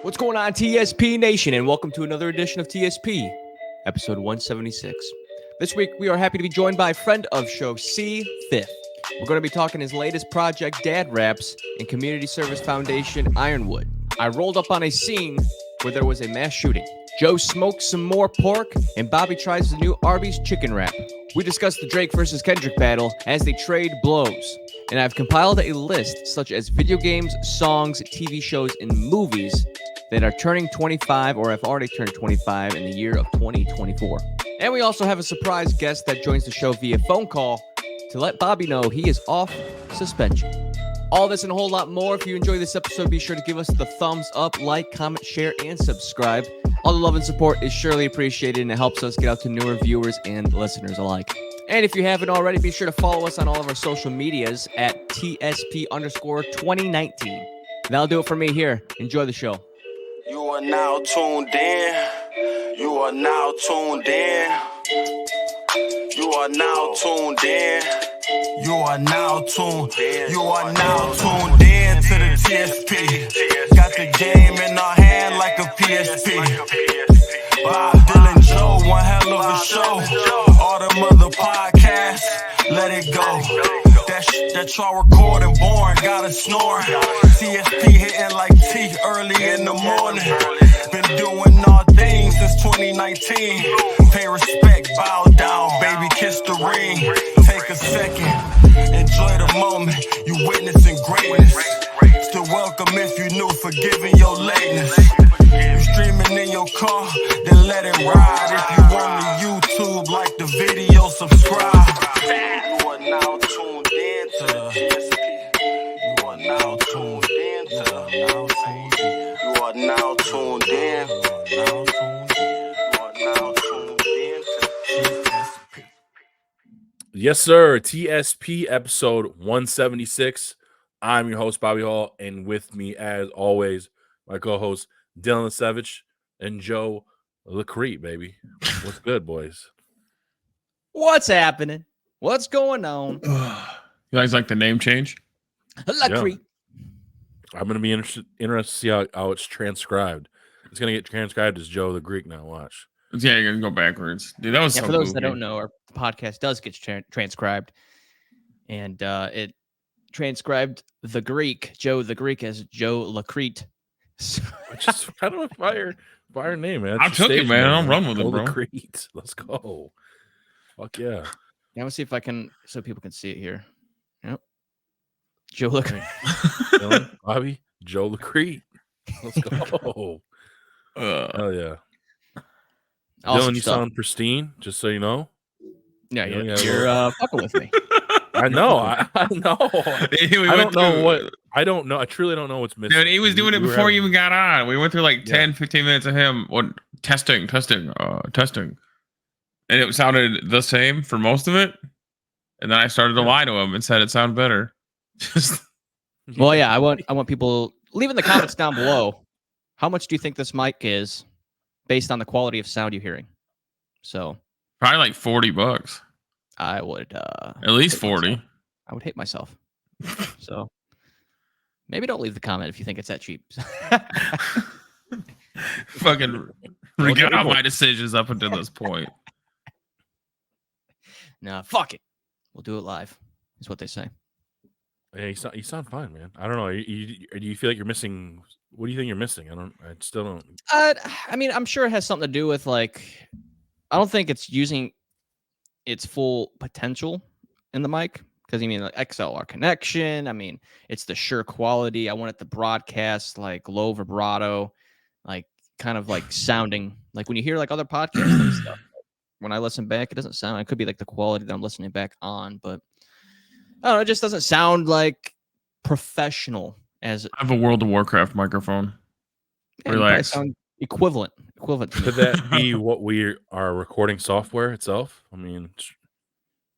What's going on, TSP Nation, and welcome to another edition of TSP, episode 176. This week, we are happy to be joined by friend of show, C. Fifth. We're going to be talking his latest project, Dad Raps, and community service foundation, Ironwood. I rolled up on a scene where there was a mass shooting. Joe smokes some more pork, and Bobby tries the new Arbys chicken wrap. We discuss the Drake versus Kendrick battle as they trade blows. And I've compiled a list such as video games, songs, TV shows, and movies that are turning 25 or have already turned 25 in the year of 2024. And we also have a surprise guest that joins the show via phone call to let Bobby know he is off suspension. All this and a whole lot more. If you enjoy this episode, be sure to give us the thumbs up, like, comment, share, and subscribe. All the love and support is surely appreciated, and it helps us get out to newer viewers and listeners alike. And if you haven't already, be sure to follow us on all of our social medias at TSP_2019. That'll do it for me here. Enjoy the show. You are now tuned in. You are now tuned in. You are now tuned in. You are now tuned. You are now tuned in to the TSP. Got the game in our hand like a PSP. Bob Dylan Joe, one hell of a show. All them other podcasts, let it go. That y'all recording boring, gotta snore. TSP hitting like T early in the morning. Been doing all things since 2019. Pay respect, bow down, baby, kiss the ring. Take a second, enjoy the moment. You witnessing greatness. Still welcome if you new, forgiving your lateness. You streaming in your car, then let it ride. If you on the YouTube, like the video, subscribe. You are now tuned in to the TSP. You are now tuned in to the You are now tuned in. You are now tuned in to TSP. Yes, sir. TSP episode 176. I'm your host, Bobby Hall, and with me, as always, my co-host, Dylan Savage and Joe LaCrete, baby. What's good, boys? What's happening? What's going on? You guys like the name change? LaCrete. I'm going to be interested to see how it's transcribed. It's going to get transcribed as Joe the Greek now. Watch. Yeah, you're going to go backwards. Dude, that was so for those goofy. that don't know, our podcast does get transcribed. And it transcribed the Greek, Joe the Greek, as Joe LaCrete. I don't know fire name, man. I took it, man. I'll run with it, Joe bro. LaCrete. Let's go. Fuck yeah. Now let's see if I can, so people can see it here. Yep. Joe LaCrete. Dylan, Bobby, Joe LaCrete. Let's go. Hell yeah. Awesome Dylan, you stuff. sound pristine, just so you know. Yeah, Yeah, you're fucking with me. I know. I know. I don't know. I truly don't know what's missing. Dude, he was doing it before you even got on. We went through like 10, 15 minutes of him testing. And it sounded the same for most of it. And then I started to lie to him and said it sounded better. Well, yeah, I want people leave in the comments down below. How much do you think this mic is based on the quality of sound you're hearing? So Probably like $40. I would At least 40. myself. I would hate myself. So maybe don't leave the comment if you think it's that cheap. Fucking regret all my decisions up until this point. Nah, fuck it. We'll do it live, is what they say. Yeah, you sound fine, man. I don't know. Do you feel like you're missing? What do you think you're missing? I still don't. I mean, I'm sure it has something to do with I don't think it's using its full potential in the mic because XLR connection. I mean, it's the sure quality. I want it to broadcast like low vibrato, like kind of like sounding like when you hear like other podcasts and stuff. When I listen back, it doesn't sound. It could be like the quality that I'm listening back on, but I don't know. It just doesn't sound like professional. As I have a World of Warcraft microphone. Relax. Sound equivalent to me. Could that be what we are recording software itself? I mean,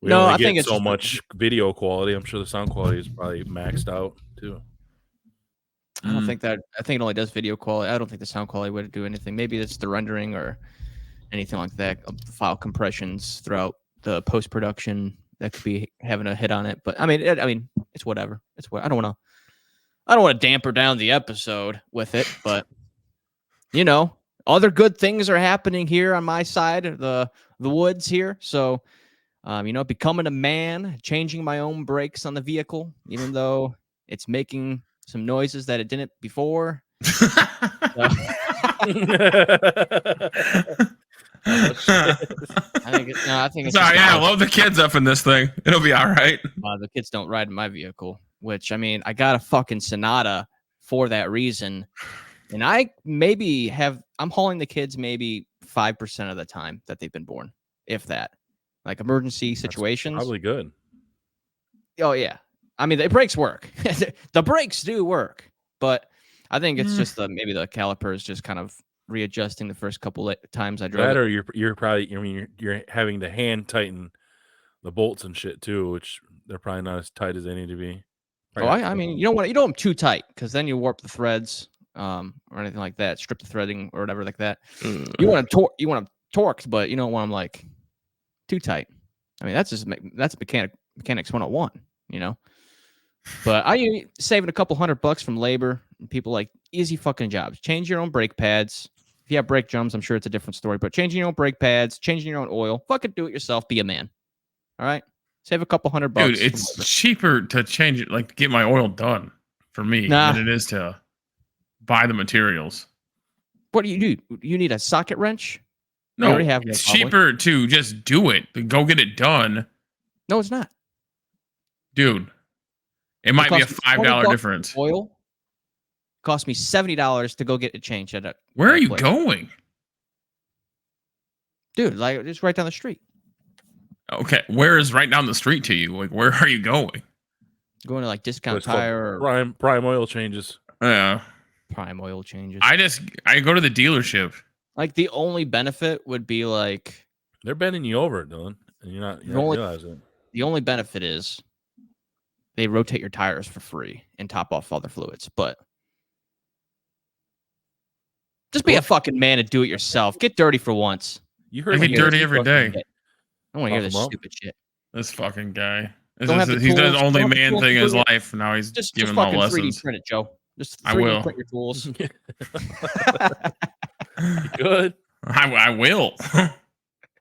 we No, only I get think it's so just much video quality. I'm sure the sound quality is probably maxed out too. I don't think that. I think it only does video quality. I don't think the sound quality would do anything. Maybe it's the rendering or anything like that. File compressions throughout the post production that could be having a hit on it. But I mean, it's whatever. It's what I don't want to damper down the episode with it. But you know, other good things are happening here on my side of the woods here. So, you know, becoming a man, changing my own brakes on the vehicle, even though it's making some noises that it didn't before. So, Oh, shit. I think it's Sorry, just yeah, load the kids up in this thing. It'll be all right. the kids don't ride in my vehicle, which I mean, I got a fucking Sonata for that reason. And I'm hauling the kids maybe 5% of the time that they've been born, if that. Like emergency situations. Probably good. Oh yeah. I mean, the brakes work. The brakes do work, but I think it's just maybe the calipers just kind of readjusting the first couple times I drove That it. or you're probably, I mean, you're having to hand tighten the bolts and shit too, which they're probably not as tight as they need to be. I mean, you don't want them too tight because then you warp the threads, or anything like that, strip the threading or whatever like that. You want them torqued, but you don't want them like too tight. I mean, that's mechanics 101, you know. But I saving a couple $100 from labor and people like easy fucking jobs. Change your own brake pads. If you have brake drums, I'm sure it's a different story. But changing your own brake pads, changing your own oil, fucking do it yourself. Be a man. All right, save a couple $100. Dude, it's cheaper to change it, like to get my oil done for me than it is to buy the materials. What do? You need a socket wrench? No, it's cheaper to just do it. To go get it done. No, it's not. Dude, it might be a $5 difference. Oil cost me $70 to go get it changed. Where are you going? Dude, like just right down the street. Okay, where is right down the street to you? Like, where are you going? Going to like Discount Tire or Prime Oil Changes. Yeah. Prime Oil Changes. I go to the dealership. Like the only benefit would be like they're bending you over, Dylan, and you're not realizing it. The only benefit is they rotate your tires for free and top off other fluids, but just be a fucking man and do it yourself. Get dirty for once. You heard I get dirty every day. I want to hear this stupid shit. This fucking guy. He's done his only man thing in his life. Now he's giving all lessons. 3D print it, Joe. Just 3D I will print your tools. Good. I will.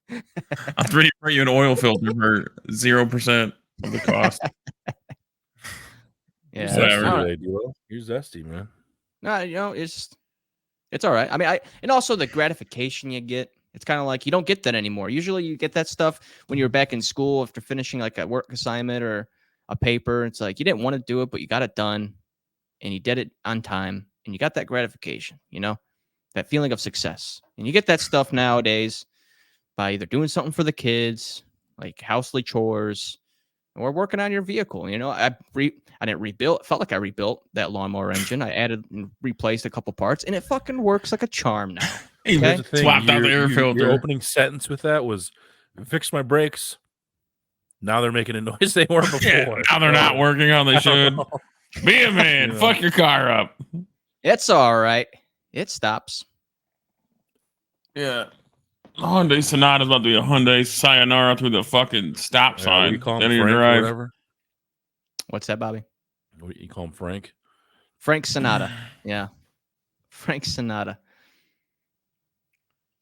I'll 3D print you an oil filter for 0% of the cost. Yeah, whatever. You're zesty, man. No, you know, it's all right. I mean, and also the gratification you get. It's kind of like you don't get that anymore. Usually you get that stuff when you're back in school after finishing like a work assignment or a paper. It's like you didn't want to do it, but you got it done and you did it on time and you got that gratification, you know, that feeling of success. And you get that stuff nowadays by either doing something for the kids, like housely chores, or working on your vehicle. You know, I didn't rebuild. It felt like I rebuilt that lawnmower engine. I added and replaced a couple parts, and it fucking works like a charm now. Okay? Swapped out the air filter. Your opening sentence with that was, "Fixed my brakes. Now they're making a noise they weren't before. Yeah, now they're not working how they should. Be a man. Yeah. Fuck your car up. It's all right. It stops. Yeah. Hyundai Sonata is about to be a Hyundai Sayonara through the fucking stop sign. You call him Frank or whatever? What's that, Bobby? What you call him, Frank? Frank Sonata. Yeah. Frank Sonata.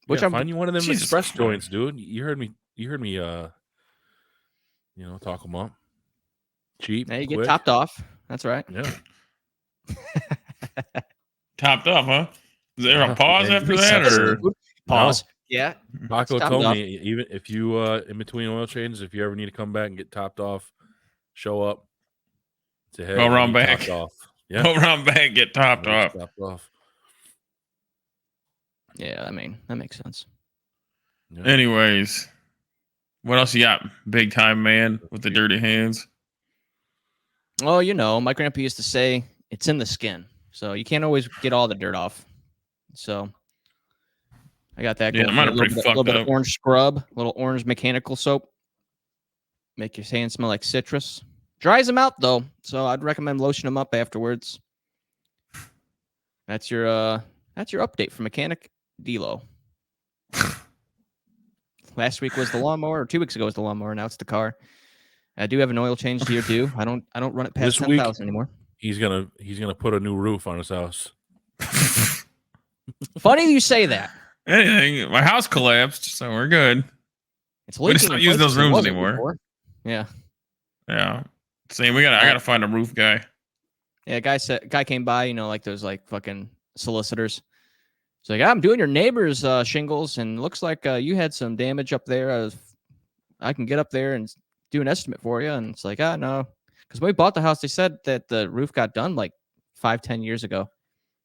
Which I'm find you one of them express joints, dude. You heard me talk them up. Cheap. Now you get topped off. That's right. Yeah. Topped off, huh? Is there a pause after that or pause? No. Yeah. Paco told me even if you in between oil changes, if you ever need to come back and get topped off, show up. Say, hey, go around back. Yeah. Go around back, get topped off. Topped off. Yeah, I mean, that makes sense. Yeah. Anyways, what else you got? Big time man with the dirty hands. Well, you know, my grandpa used to say it's in the skin. So you can't always get all the dirt off. So I got that. Yeah, mine are pretty fucked up. A little bit of orange scrub, a little orange mechanical soap. Make your hands smell like citrus. Dries them out though, so I'd recommend lotioning them up afterwards. That's your update for Mechanic Delo. Last week was the lawnmower, or 2 weeks ago was the lawnmower. Now it's the car. I do have an oil change here too. I don't run it past 10,000 anymore. He's gonna put a new roof on his house. Funny you say that. Anything. My house collapsed, so we're good. It's We just leaking. don't in use those places it rooms wasn't anymore. before. Yeah. Yeah. Same. I gotta find a roof guy. Yeah. Guy came by. Like those like fucking solicitors. It's like, I'm doing your neighbor's shingles, and looks like you had some damage up there. I can get up there and do an estimate for you. And it's like, no, because when we bought the house, they said that the roof got done like 5-10 years ago,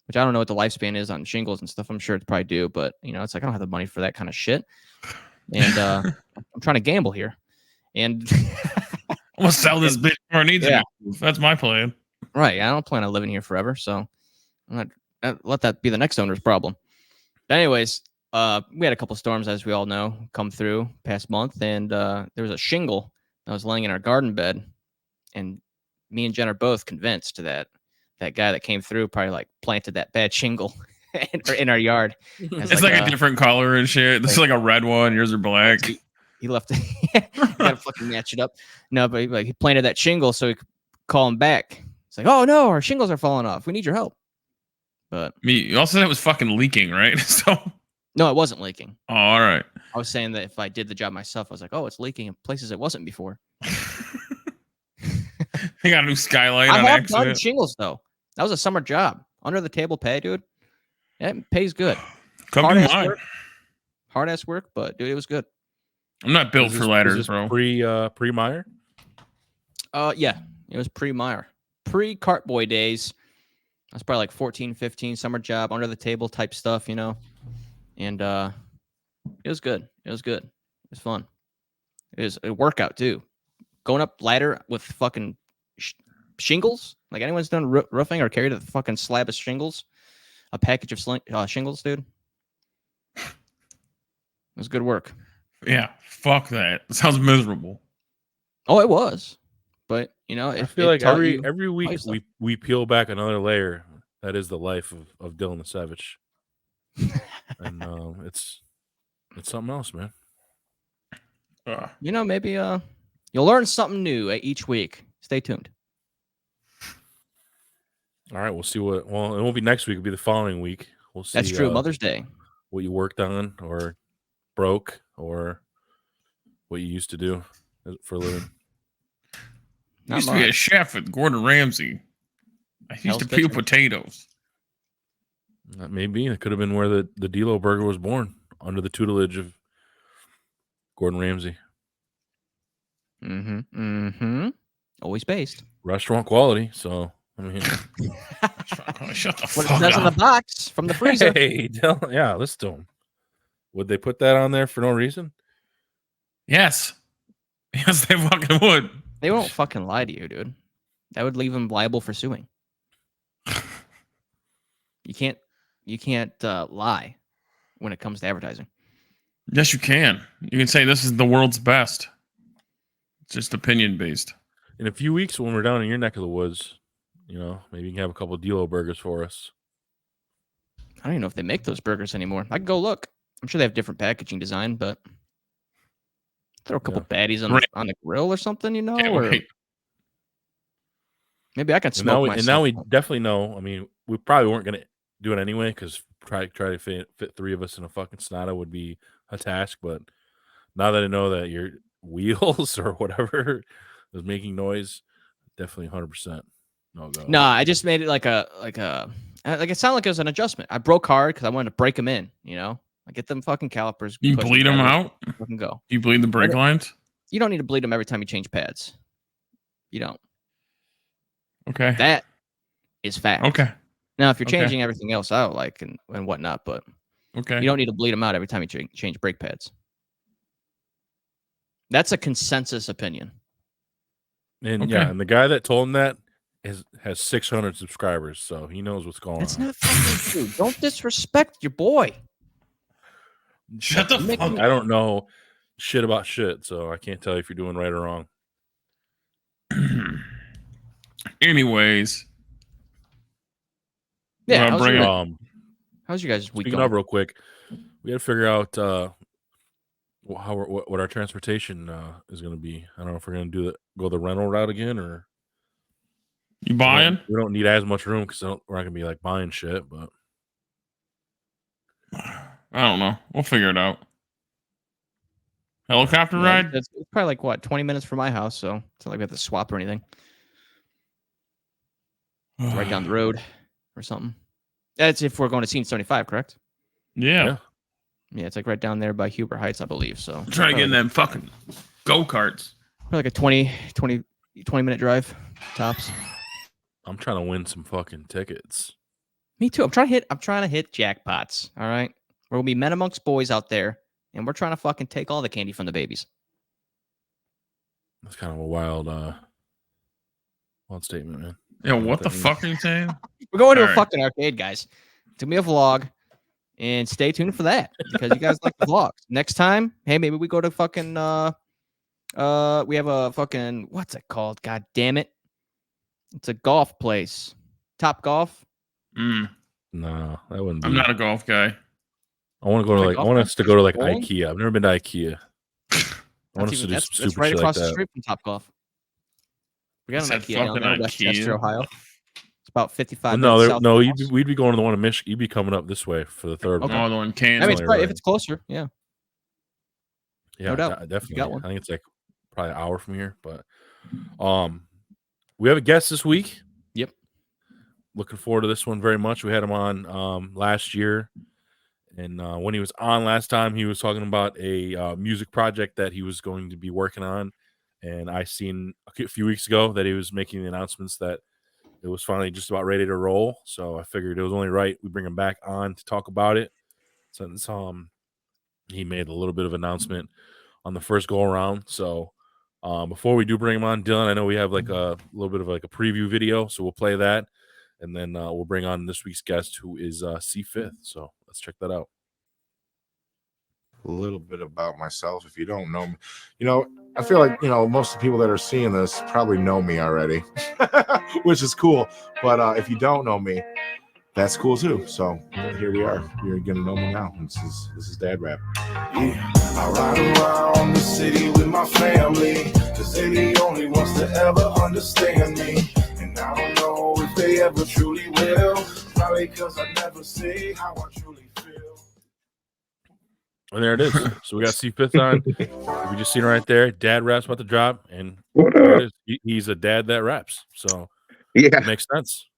which I don't know what the lifespan is on shingles and stuff. I'm sure it's probably due, but it's like I don't have the money for that kind of shit. And I'm trying to gamble here. And I'm gonna sell this bitch before it needs Yeah. a new roof. That's my plan. Right. I don't plan on living here forever, so I'm not let that be the next owner's problem. But anyways, we had a couple storms, as we all know, come through past month, and there was a shingle that was laying in our garden bed, and me and Jen are both convinced that guy that came through probably like planted that bad shingle in our yard. It's like a different color and shit. This is like a red one. Yours are black. He left. You gotta fucking match it up. No, but he planted that shingle so he could call him back. It's like, oh no, our shingles are falling off. We need your help. But You also said it was fucking leaking, right? So no, it wasn't leaking. Oh, all right. I was saying that if I did the job myself, I was like, oh, it's leaking in places it wasn't before. He got a new skylight I on have done accident. shingles though. That was a summer job. Under the table pay, dude. It pays good. Come do mine. Hard ass work, but dude, it was good. I'm not built for ladders, bro. Pre Meyer? Yeah, it was pre-Meyer. Pre-Cartboy days. That's probably like 14, 15, summer job, under the table type stuff, And it was good. It was good. It was fun. It was a workout too. Going up ladder with fucking shingles. Like anyone's done roofing or carried a fucking slab of shingles, a package of shingles, dude. It was good work. Yeah, fuck that. It sounds miserable. Oh, it was. But I feel like every week we peel back another layer. That is the life of Dylan the Savage. And it's something else, man. Maybe you'll learn something new each week. Stay tuned. All right, we'll see it won't be next week, it'll be the following week. We'll see. That's true. Mother's Day. What you worked on or broke or what you used to do for a living. I used to be a chef at Gordon Ramsay. I used to peel potatoes. Maybe it could have been where the D-Lo burger was born, under the tutelage of Gordon Ramsay. Always based. Restaurant quality, so I mean shut the fuck up. What it says on the box from the freezer. Hey, yeah, listen to them. Would they put that on there for no reason? Yes. Yes, they fucking would. They won't fucking lie to you, dude. That would leave them liable for suing. You can't lie when it comes to advertising. Yes, you can. You can say this is the world's best. It's just opinion based. In a few weeks, when we're down in your neck of the woods, maybe you can have a couple of D-Lo burgers for us. I don't even know if they make those burgers anymore. I can go look. I'm sure they have different packaging design, but throw a couple baddies on the grill or something, or maybe I can smoke myself. And now we definitely know. I mean, we probably weren't going to do it anyway because try to fit three of us in a fucking Sonata would be a task. But now that I know that your wheels or whatever was making noise, definitely 100%. No, I just made it like it sounded like it was an adjustment. I broke hard because I wanted to break them in. I get them fucking calipers. You bleed them out. Fucking go. You bleed the brake lines. You don't need to bleed them every time you change pads. You don't. Okay. That is fact. Okay. Now, if you're changing everything else out, like and whatnot, but you don't need to bleed them out every time you change brake pads. That's a consensus opinion. And and the guy that told him that has 600 subscribers, so he knows what's going on. That's not fucking true. Don't disrespect your boy. Shut the fuck up. I don't know shit about shit, so I can't tell you if you're doing right or wrong. Anyways. Yeah, how's you guys' week going? Real quick, we got to figure out what our transportation is going to be. I don't know if we're going to go the rental route again or you buying. We don't need as much room because we're not going to be like buying shit. But I don't know. We'll figure it out. Helicopter ride? It's probably like what, 20 minutes from my house, so it's not like we have to swap or anything. It's right down the road or something. That's if we're going to Scene 75, correct? Yeah. Yeah, it's like right down there by Huber Heights, I believe. So I'm trying to get in them fucking go-karts. Probably like a 20 minute drive, tops. I'm trying to win some fucking tickets. Me too. I'm trying to hit jackpots. All right. We'll be men amongst boys out there, and we're trying to fucking take all the candy from the babies. That's kind of a wild statement, man. Yeah, what the fuck are you saying? We're going to a fucking arcade, guys. It's gonna be a vlog, and stay tuned for that because you guys like the vlogs. Next time, hey, maybe we go to fucking we have a fucking, what's it called? God damn it. It's a golf place. Top Golf. No, that wouldn't be. I'm not a golf guy. I want to go to I want us to go to like IKEA. I've never been to IKEA. I want us to do some that's super right shit across like the that. street from Top Golf. We got an It's IKEA that down there, fucking Westchester, IKEA. Ohio. It's about 55 Well, minutes south. no, we'd be going to the one in Michigan. You'd be coming up this way for the third Okay. one. Oh, the one in Kansas. I mean, it's probably, if it's closer, yeah. Yeah, No doubt. definitely. got one. I think it's like probably an hour from here, but we have a guest this week. Yep. Looking forward to this one very much. We had him on last year, and when he was on last time, he was talking about a music project that he was going to be working on, and I seen a few weeks ago that he was making the announcements that it was finally just about ready to roll. So I figured it was only right we bring him back on to talk about it, since he made a little bit of announcement on the first go around. So before we do bring him on, Dylan, I know we have like a little bit of like a preview video, so we'll play that, and then we'll bring on this week's guest, who is C5th. So let's check that out. A little bit about myself. If you don't know me, I feel like most of the people that are seeing this probably know me already, which is cool. But if you don't know me, that's cool too. So here we are. You're gonna know me now. This is Dad Rap. Yeah, I ride around the city with my family, cause they the only ones to ever understand me. And I don't know if they ever truly will, probably cause I never say how I truly feel. And there it is. So we got C5th on. We just seen right there. Dad Rap's about to drop, and What there up? it is. He's a dad that raps. So Yeah, it makes sense.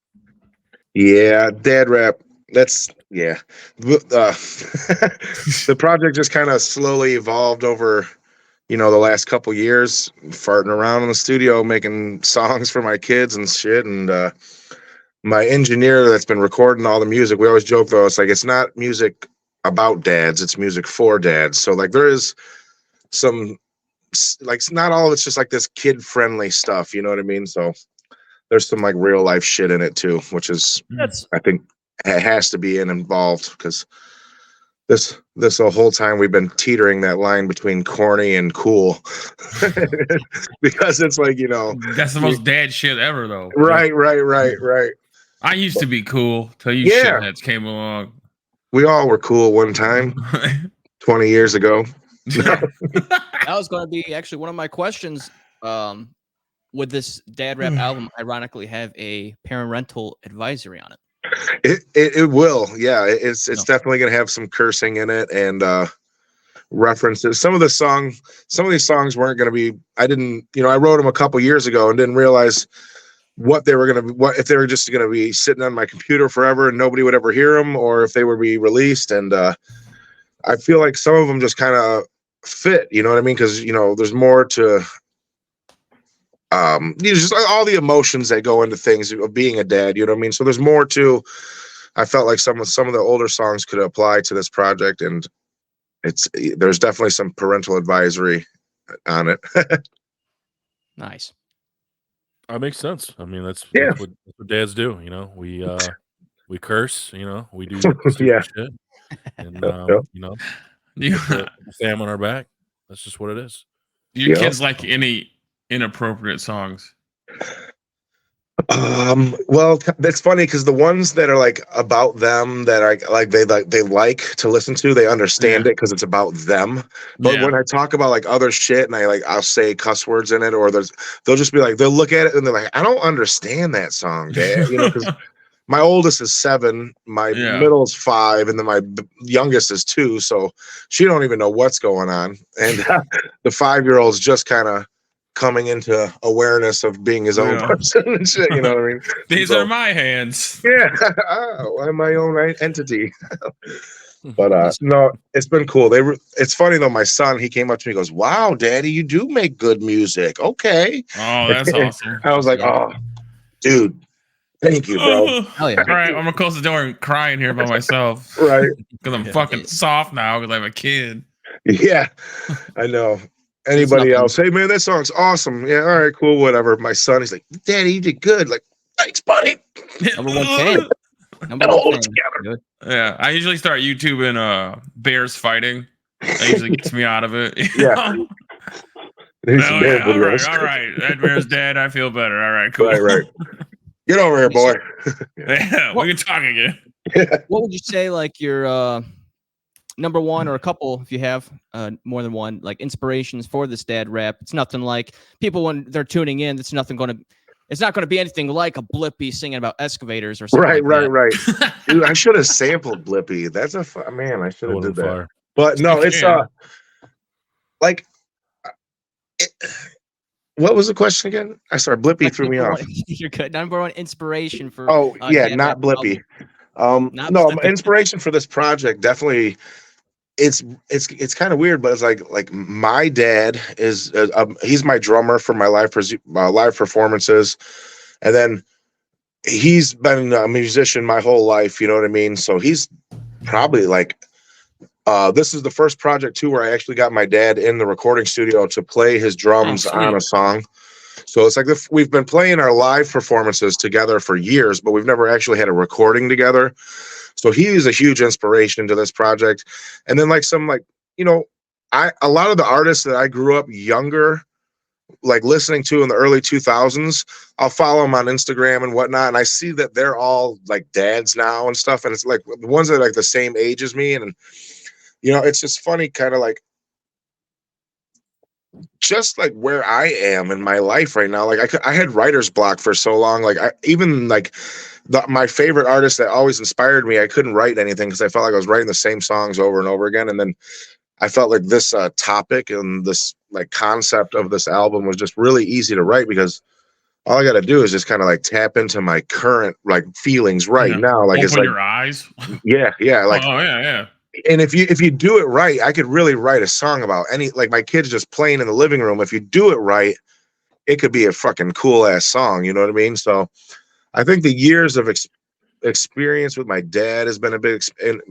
yeah, Dad Rap. That's yeah. The project just kind of slowly evolved over, the last couple years. Farting around in the studio, making songs for my kids and shit. And my engineer that's been recording all the music. We always joke though, it's like it's not music about dads; it's music for dads. So like there is some, like not all of it's just like this kid friendly stuff. You know what I mean? So there's some like real life shit in it too, which is I think it has to be involved because this whole time we've been teetering that line between corny and cool because it's like That's the most dad shit ever, though. right. I used to be cool till you Yeah. shitheads came along. We all were cool one time 20 years ago. That was going to be actually one of my questions. Would this Dad Rap album ironically have a parental advisory on it? It will, yeah. It's definitely gonna have some cursing in it and references. Some of these songs weren't gonna be. I wrote them a couple years ago and didn't realize what they were gonna be. What if they were just gonna be sitting on my computer forever and nobody would ever hear them, or if they would be released. And I feel like some of them just kind of fit. You know what I mean? Because there's more to. Just all the emotions that go into things of being a dad, you know what I mean? So there's more to. I felt like some of the older songs could apply to this project, and there's definitely some parental advisory on it. Nice. That makes sense. I mean, that's Yeah. what dads do. We curse. We do Yeah. shit, and Yep. put the fam on our back. That's just what it is. Your Yeah. kids like any inappropriate songs? Well, that's funny because the ones that are like about them that are they like to listen to, they understand it because it's about them. But when I talk about like other shit and I'll say cuss words in it, or they'll just be like, they'll look at it and they're like, I don't understand that song, Dad. my oldest is 7, my middle is 5, and then my youngest is 2. So she don't even know what's going on. And the 5-year-old's just kind of coming into awareness of being his own person and shit. You know what I mean? These are my hands. Yeah, I'm my own entity. But no, it's been cool. It's funny though. My son, he came up to me, and goes, "Wow, Daddy, you do make good music." Okay. Oh, that's awesome. I was like, "Oh, dude, thank you, bro." Hell yeah. All right, I'm gonna close the door and cry in here by myself. Right. Because I'm fucking soft now because I have a kid. Yeah, I know. Anybody else? Hey, man, that song's awesome. Yeah, all right, cool, whatever. My son, he's like, "Daddy, you did good." Like, thanks, buddy. Number one fan. Number one fan. Yeah, I usually start YouTubing bears fighting. That usually gets me out of it. Yeah. All right. That bear's dead. I feel better. All right, cool. Right. Get over here, boy. Yeah, we can talk again. What would you say, like, your number one, or a couple, if you have more than one, like, inspirations for this dad rap? It's nothing like people when they're tuning in. It's not going to be anything like a Blippy singing about excavators or something. Right. Dude, I should have sampled Blippy. That's man. I should have did that. Fire. But no, it's like. What was the question again? I sorry, Blippy threw me off. You're good. Number one inspiration for. Not Blippy. No, inspiration for this project definitely. It's kind of weird, but it's like my dad is he's my drummer for my live performances, and then he's been a musician my whole life. You know what I mean? So he's probably like. This is the first project too where I actually got my dad in the recording studio to play his drums on a song. So it's like we've been playing our live performances together for years, but we've never actually had a recording together. So he is a huge inspiration to this project. And then a lot of the artists that I grew up younger, like listening to in the early 2000s, I'll follow them on Instagram and whatnot, and I see that they're all like dads now and stuff. And it's like the ones that are like the same age as me, and it's just funny, kind of like just like where I am in my life right now. Like I had writer's block for so long. Like my favorite artist that always inspired me, I couldn't write anything because I felt like I was writing the same songs over and over again. And then I felt like this topic and this like concept of this album was just really easy to write because all I got to do is just kind of like tap into my current like feelings now. Like open your eyes. Yeah. Like, oh yeah. And if you do it right, I could really write a song about like my kids just playing in the living room. If you do it right, it could be a fucking cool ass song. You know what I mean? So I think the years of experience with my dad has been a big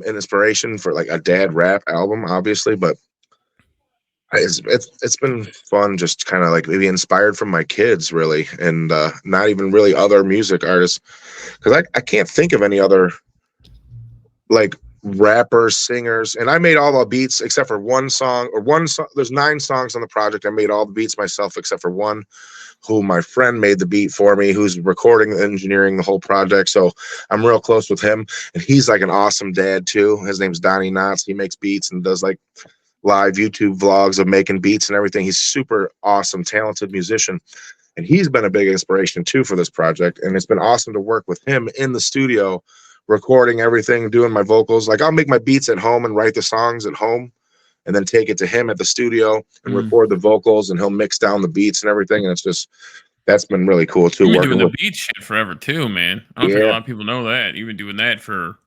inspiration for like a dad rap album, obviously, but it's been fun just kind of like maybe inspired from my kids really, and not even really other music artists, because I can't think of any other like rappers, singers, and I made all the beats except for one song. There's 9 songs on the project. I made all the beats myself except for one, who my friend made the beat for me, who's recording and engineering the whole project. So I'm real close with him, and he's like an awesome dad too. His name's Donnie Knotts. He makes beats and does like live YouTube vlogs of making beats and everything. He's super awesome, talented musician, and he's been a big inspiration too for this project. And it's been awesome to work with him in the studio, recording everything, doing my vocals. Like I'll make my beats at home and write the songs at home, and then take it to him at the studio and record the vocals, and he'll mix down the beats and everything. And it's just, that's been really cool too. You've been doing the beat shit forever too, man. I don't think a lot of people know that. You've been doing that for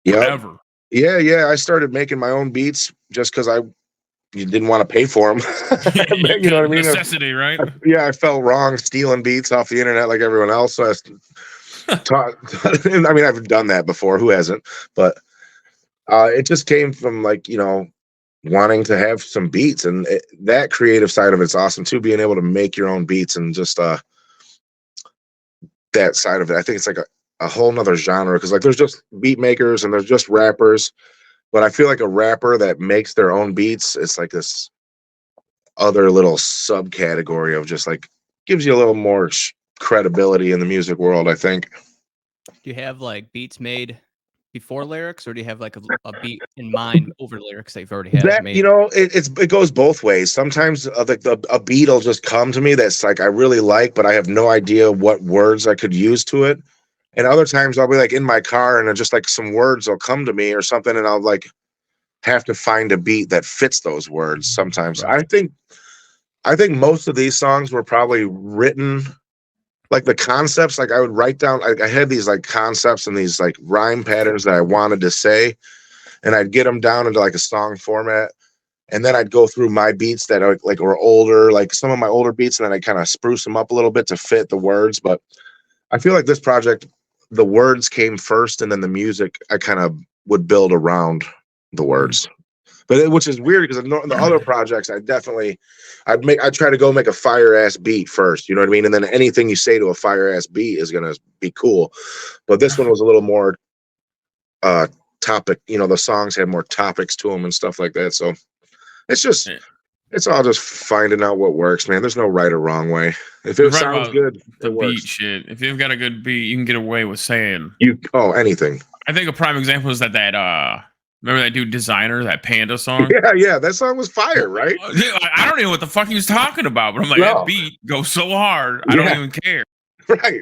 forever. Yeah. I started making my own beats just because you didn't want to pay for them. You know what I mean? Necessity, right? I felt wrong stealing beats off the internet like everyone else. So I mean, I've done that before. Who hasn't? But it just came from like, wanting to have some beats, and that creative side of it's awesome too. Being able to make your own beats and just that side of it. I think it's like a whole nother genre, because like there's just beat makers and there's just rappers, but I feel like a rapper that makes their own beats, it's like this other little subcategory of just like gives you a little more credibility in the music world, I think. Do you have like beats made before lyrics, or do you have like a beat in mind over lyrics that you've already had that, made? It goes both ways. Sometimes a beat will just come to me that's like I really like, but I have no idea what words I could use to it. And other times I'll be like in my car and just like some words will come to me or something, and I'll like have to find a beat that fits those words sometimes. Right. I think most of these songs were probably written like the concepts, like I would write down, I had these like concepts and these like rhyme patterns that I wanted to say, and I'd get them down into like a song format. And then I'd go through my beats that are like were older, like some of my older beats, and then I kind of spruce them up a little bit to fit the words. But I feel like this project, the words came first, and then the music I kind of would build around the words. But which is weird because in the other projects, I'd try to go make a fire ass beat first, you know what I mean? And then anything you say to a fire ass beat is gonna be cool. But this one was a little more topic, you know, the songs had more topics to them and stuff like that. So it's all just finding out what works, man. There's no right or wrong way. If it sounds good, the it works. beat shit. If you've got a good beat, you can get away with saying anything. I think a prime example is that remember that dude Designer, that Panda song? Yeah, that song was fire, right? I don't know what the fuck he was talking about, but I'm like, that beat goes so hard, I don't even care. Right.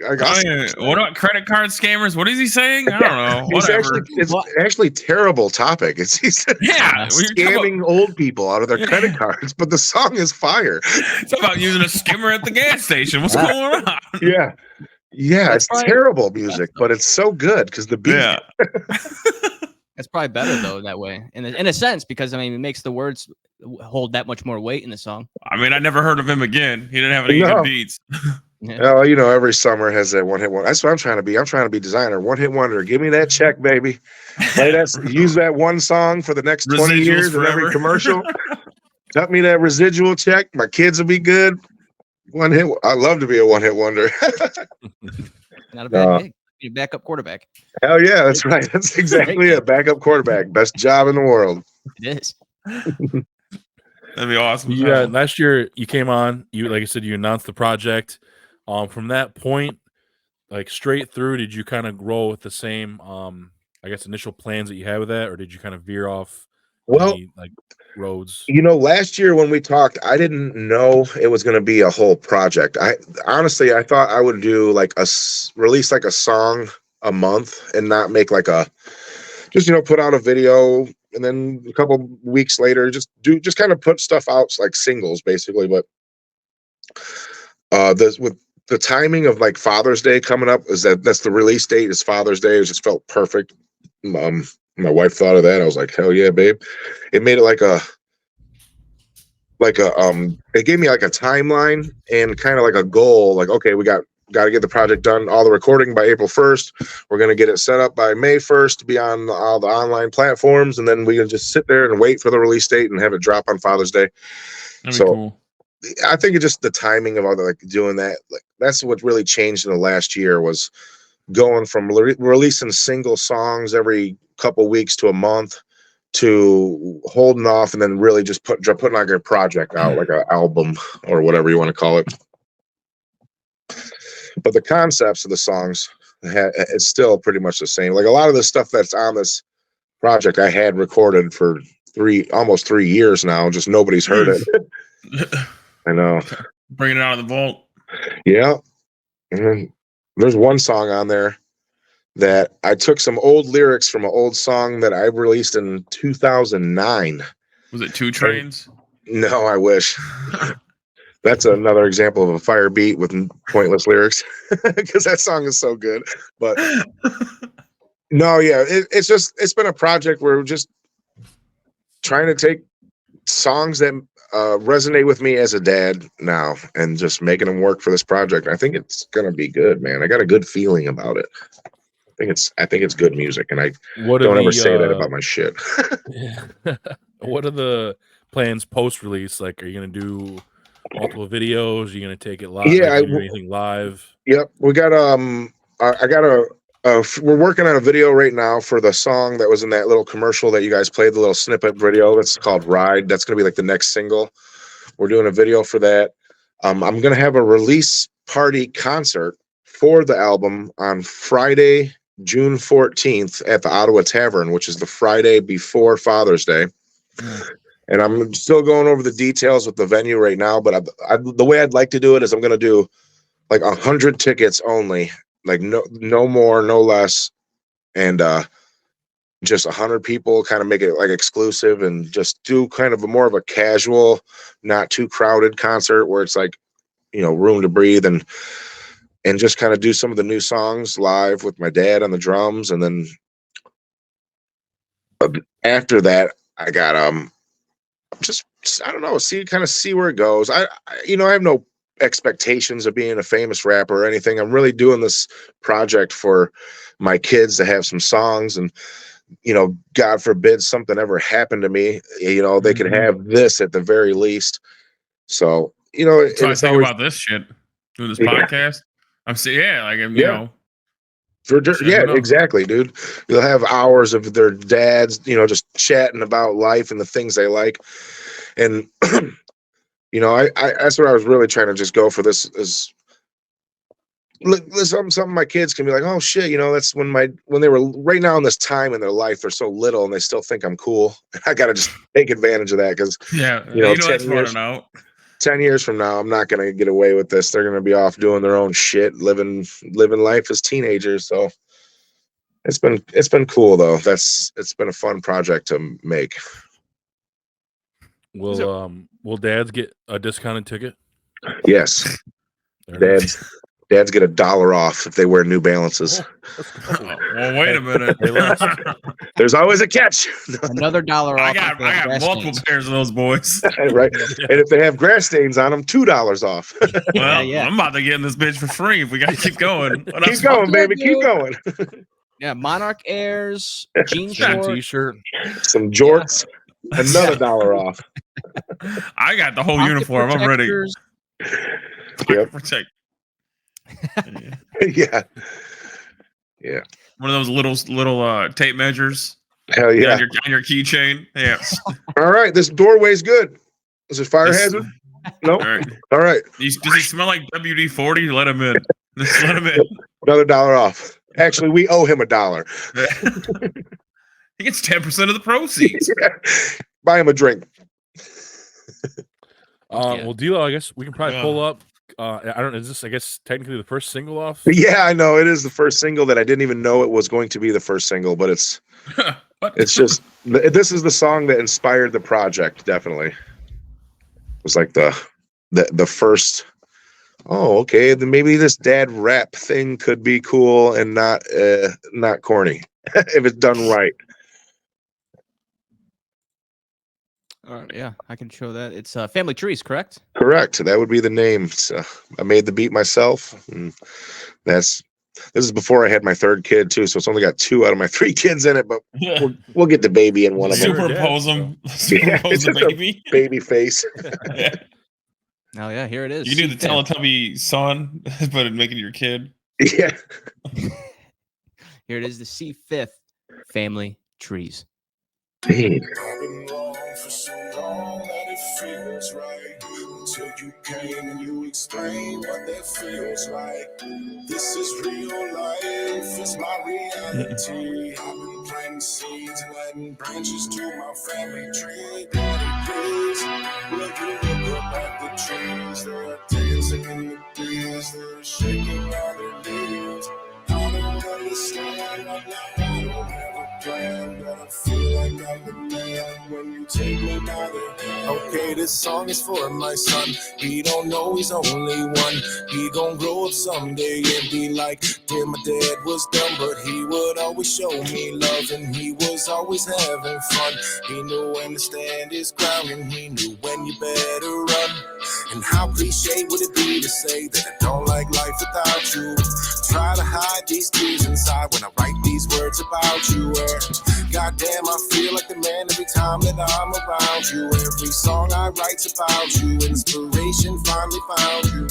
What about credit card scammers? What is he saying? I don't know. Whatever. It's actually terrible topic. He's scamming old people out of their credit cards, but the song is fire. It's about using a skimmer at the gas station. What's going on? Yeah. It's terrible music, but it's so good because the beat. Yeah. That's probably better though that way, in a sense, because I mean it makes the words hold that much more weight in the song. I mean, I never heard of him again. He didn't have any good beats. Well, you know, every summer has that one hit wonder. That's what I'm trying to be. I'm trying to be Designer. One hit wonder. Give me that check, baby. Use that one song for the next 20 years in every commercial. Cut me that residual check. My kids will be good. One hit. I love to be a one hit wonder. Not a bad gig. Be a backup quarterback. Hell yeah, that's right. That's exactly a backup quarterback. Best job in the world. It is. That'd be awesome. Yeah, last year you came on. You like I said, you announced the project. From that point, like straight through, did you kind of grow with the same, I guess, initial plans that you had with that, or did you kind of veer off? Any, like roads? You know, last year when we talked, I didn't know it was going to be a whole project. I thought I would do release like a song a month and not make like just put out a video and then a couple weeks later just kind of put stuff out like singles basically. But with the timing of like Father's Day coming up, that's the release date is Father's Day. It just felt perfect. My wife thought of that. I was like, hell yeah, babe. It made it it gave me like a timeline and kind of like a goal. Like, okay, we got to get the project done, all the recording by April 1st. We're going to get it set up by May 1st to be on all the online platforms. And then we can just sit there and wait for the release date and have it drop on Father's Day. That'd be cool. I think it's just the timing of all doing that. Like that's what really changed in the last year was going from releasing single songs every couple weeks to a month to holding off and then really just putting like a project out, like an album or whatever you want to call it. But the concepts of the songs it's still pretty much the same. Like a lot of the stuff that's on this project I had recorded for almost 3 years now. Just nobody's heard it. I know. Bringing it out of the vault. Yeah. And there's one song on there that I took some old lyrics from an old song that I released in 2009. Was it 2 Trains? No, I wish. That's another example of a fire beat with pointless lyrics because that song is so good. But no, yeah, it's been a project where we're just trying to take songs that resonate with me as a dad now and just making them work for this project. I think it's gonna be good, man. I got a good feeling about it. I think it's good music, and I don't ever say that about my shit. What are the plans post release? Like, are you gonna do multiple videos? Are you gonna take it live? Yeah, do anything live? Yep, we got we're working on a video right now for the song that was in that little commercial that you guys played, the little snippet video. That's called Ride. That's going to be like the next single. We're doing a video for that. I'm going to have a release party concert for the album on Friday, June 14th at the Ottawa Tavern, which is the Friday before Father's Day. And I'm still going over the details with the venue right now, but the way I'd like to do it is I'm going to do like 100 tickets only. like no more, no less, and just 100 people, kind of make it like exclusive, and just do kind of more of a casual, not too crowded concert where it's like, room to breathe, and just kind of do some of the new songs live with my dad on the drums. And then after that, I got just I don't know, see where it goes. I have no expectations of being a famous rapper or anything. I'm really doing this project for my kids to have some songs, and God forbid something ever happened to me, they could have this at the very least. So That's what I think about this shit, doing this podcast. I'm saying, exactly, dude. You'll have hours of their dads, just chatting about life and the things they like. And I that's what I was really trying to just go for. This is something my kids can be like, oh shit, that's when they were right now in this time in their life, they're so little and they still think I'm cool. I gotta just take advantage of that, because 10 years from now, I'm not gonna get away with this. They're gonna be off doing their own shit, living life as teenagers. So it's been cool though. It's been a fun project to make. Will dads get a discounted ticket? Yes. Dads get $1 off if they wear New Balances. Well, wait a minute. There's always a catch. Another $1 off. I got multiple pairs of those boys. Right. And if they have grass stains on them, $2 off. Well, I'm about to get in this bitch for free if we got to keep going. Keep going, baby. Keep going. Yeah, Monarch Airs, jean short, t-shirt, some jorts, another $1 off. I got the whole uniform. I'm ready. Yep. Protect. Yeah. One of those little tape measures. Hell yeah. On your keychain. Yeah. All right. This doorway's good. Is it fire hazard? No. All right. Does he smell like WD-40? Let him in. Just let him in. Another $1 off. Actually, we owe him $1. He gets 10% of the proceeds. Yeah. Buy him a drink. Well, D'Lo, I guess we can probably pull up. I don't know. Is this, I guess, technically the first single off? Yeah, I know. It is the first single that I didn't even know it was going to be the first single, but it's just, this is the song that inspired the project, definitely. It was like the first, oh, okay, then maybe this dad rap thing could be cool and not corny if it's done right. Yeah, I can show that. It's Family Trees, correct? Correct. That would be the name. So I made the beat myself. And this is before I had my third kid too, so it's only got 2 out of my 3 kids in it. But we'll get the baby in one of them. Superimpose them. Superimpose the baby. Baby face. Oh yeah, here it is. You do the Teletubby son, but making your kid. Yeah. Here it is. The C5th Family Trees. Dang. For so long that it feels right until you came and you explained what that feels like. This is real life, it's my reality. I've been planting seeds and adding branches to my family tree. Daddy, please, will you look up at the trees? They're dancing in the breeze, they're shaking all their leaves. I don't understand right now, I don't have a plan, but I feel like I'm the man when you take me by the hand. Okay, this song is for my son. He don't know he's only one. He gon' grow up someday and be like, dear, my dad was dumb, but he would always show me love, and he was always having fun. He knew when to stand his ground, and he knew when you better run. And how cliche would it be to say that I don't like life without you? Try to hide these tears inside when I write these words about you. Goddamn, I feel like the man every time that I'm around you. Every song I write's about you. Inspiration finally found you.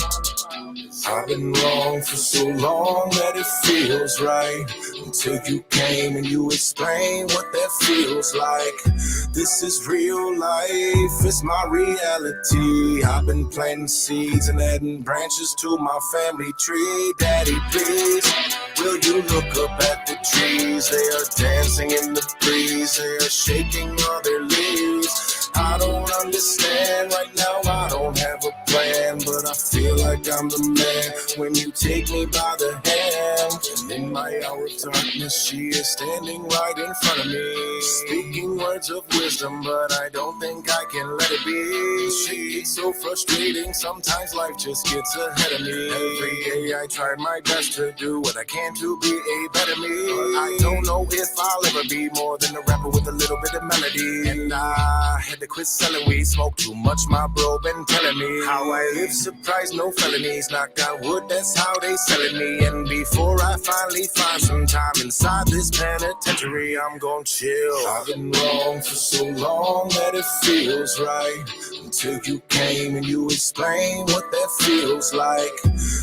I've been wrong for so long that it feels right until you came and you explained what that feels like. This is real life, it's my reality. I've been planting seeds and adding branches to my family tree. Daddy, please, will you look up at the trees? They are dancing in the breeze, they are shaking all their leaves. I don't understand right now, I don't have a plan, but feel like I'm the man when you take me by the hand. And in my hour of darkness, she is standing right in front of me, speaking words of wisdom, but I don't think I can let it be. She is so frustrating, sometimes life just gets ahead of me. Every day I try my best to do what I can to be a better me. But I don't know if I'll ever be more than a rapper with a little bit of melody. And I had to quit selling weed, smoke too much, my bro been telling me how I live surprised, no felonies, knock down wood, that's how they selling me. And before I finally find some time inside this penitentiary, I'm gon' chill. I've been wrong for so long that it feels right, until you came and you explained what that feels like.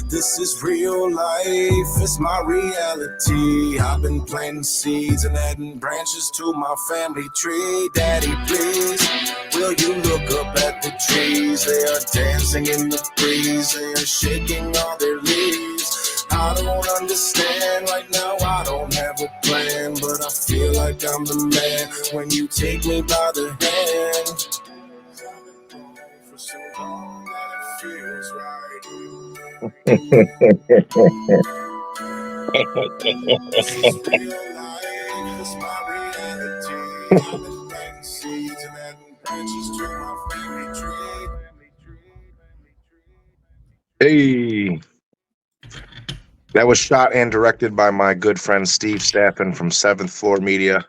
This is real life, it's my reality. I've been planting seeds and adding branches to my family tree. Daddy, please, will you look up at the trees? They are dancing in the breeze, they are shaking all their leaves. I don't understand right now, I don't have a plan, but I feel like I'm the man when you take me by the hand. For so long that it feels right. This is real life, it's my reality. I've been planting seeds and adding branches to my family tree. Hey, that was shot and directed by my good friend Steve Staffen from 7th Floor Media.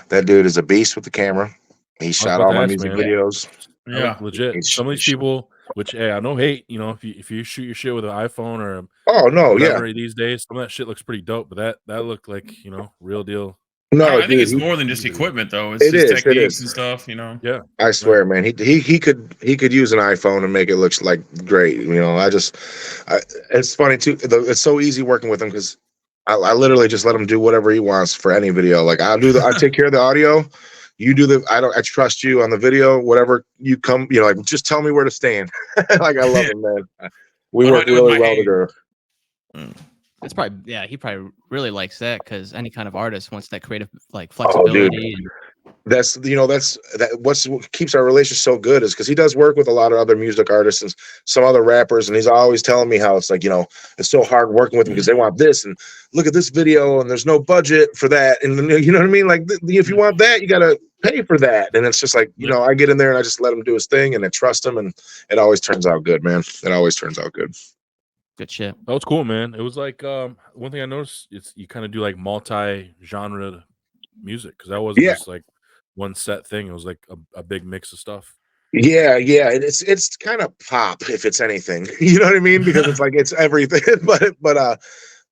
That dude is a beast with the camera. He shot all my music videos. Yeah, Legit. Some of these people, which hey, I know hate, you know, if you shoot your shit with an iPhone or whatever these days, some of that shit looks pretty dope. But that looked like, you know, real deal. No, I think it's more than just equipment though. It's just techniques and stuff, you know. Yeah, I swear, man. He could use an iPhone and make it look like great. You know, it's funny too. It's so easy working with him because I literally just let him do whatever he wants for any video. Like I take care of the audio. You do I trust you on the video. Whatever you come, you know, like just tell me where to stand. Like I love him, man. We work really well together. It's probably he probably really likes that because any kind of artist wants that creative like flexibility. That's what keeps our relationship so good is because he does work with a lot of other music artists and some other rappers, and he's always telling me how it's like, you know, it's so hard working with them because they want this and look at this video and there's no budget for that, and you know what I mean, like if you want that you gotta pay for that, and it's just like, you know, I get in there and I just let him do his thing and I trust him, and it always turns out good, man. It always turns out good. Good shit. That was cool, man. It was like one thing I noticed is you kind of do like multi-genre music because that wasn't just like one set thing. It was like a big mix of stuff. Yeah, it's kind of pop if it's anything. You know what I mean? Because it's like it's everything. But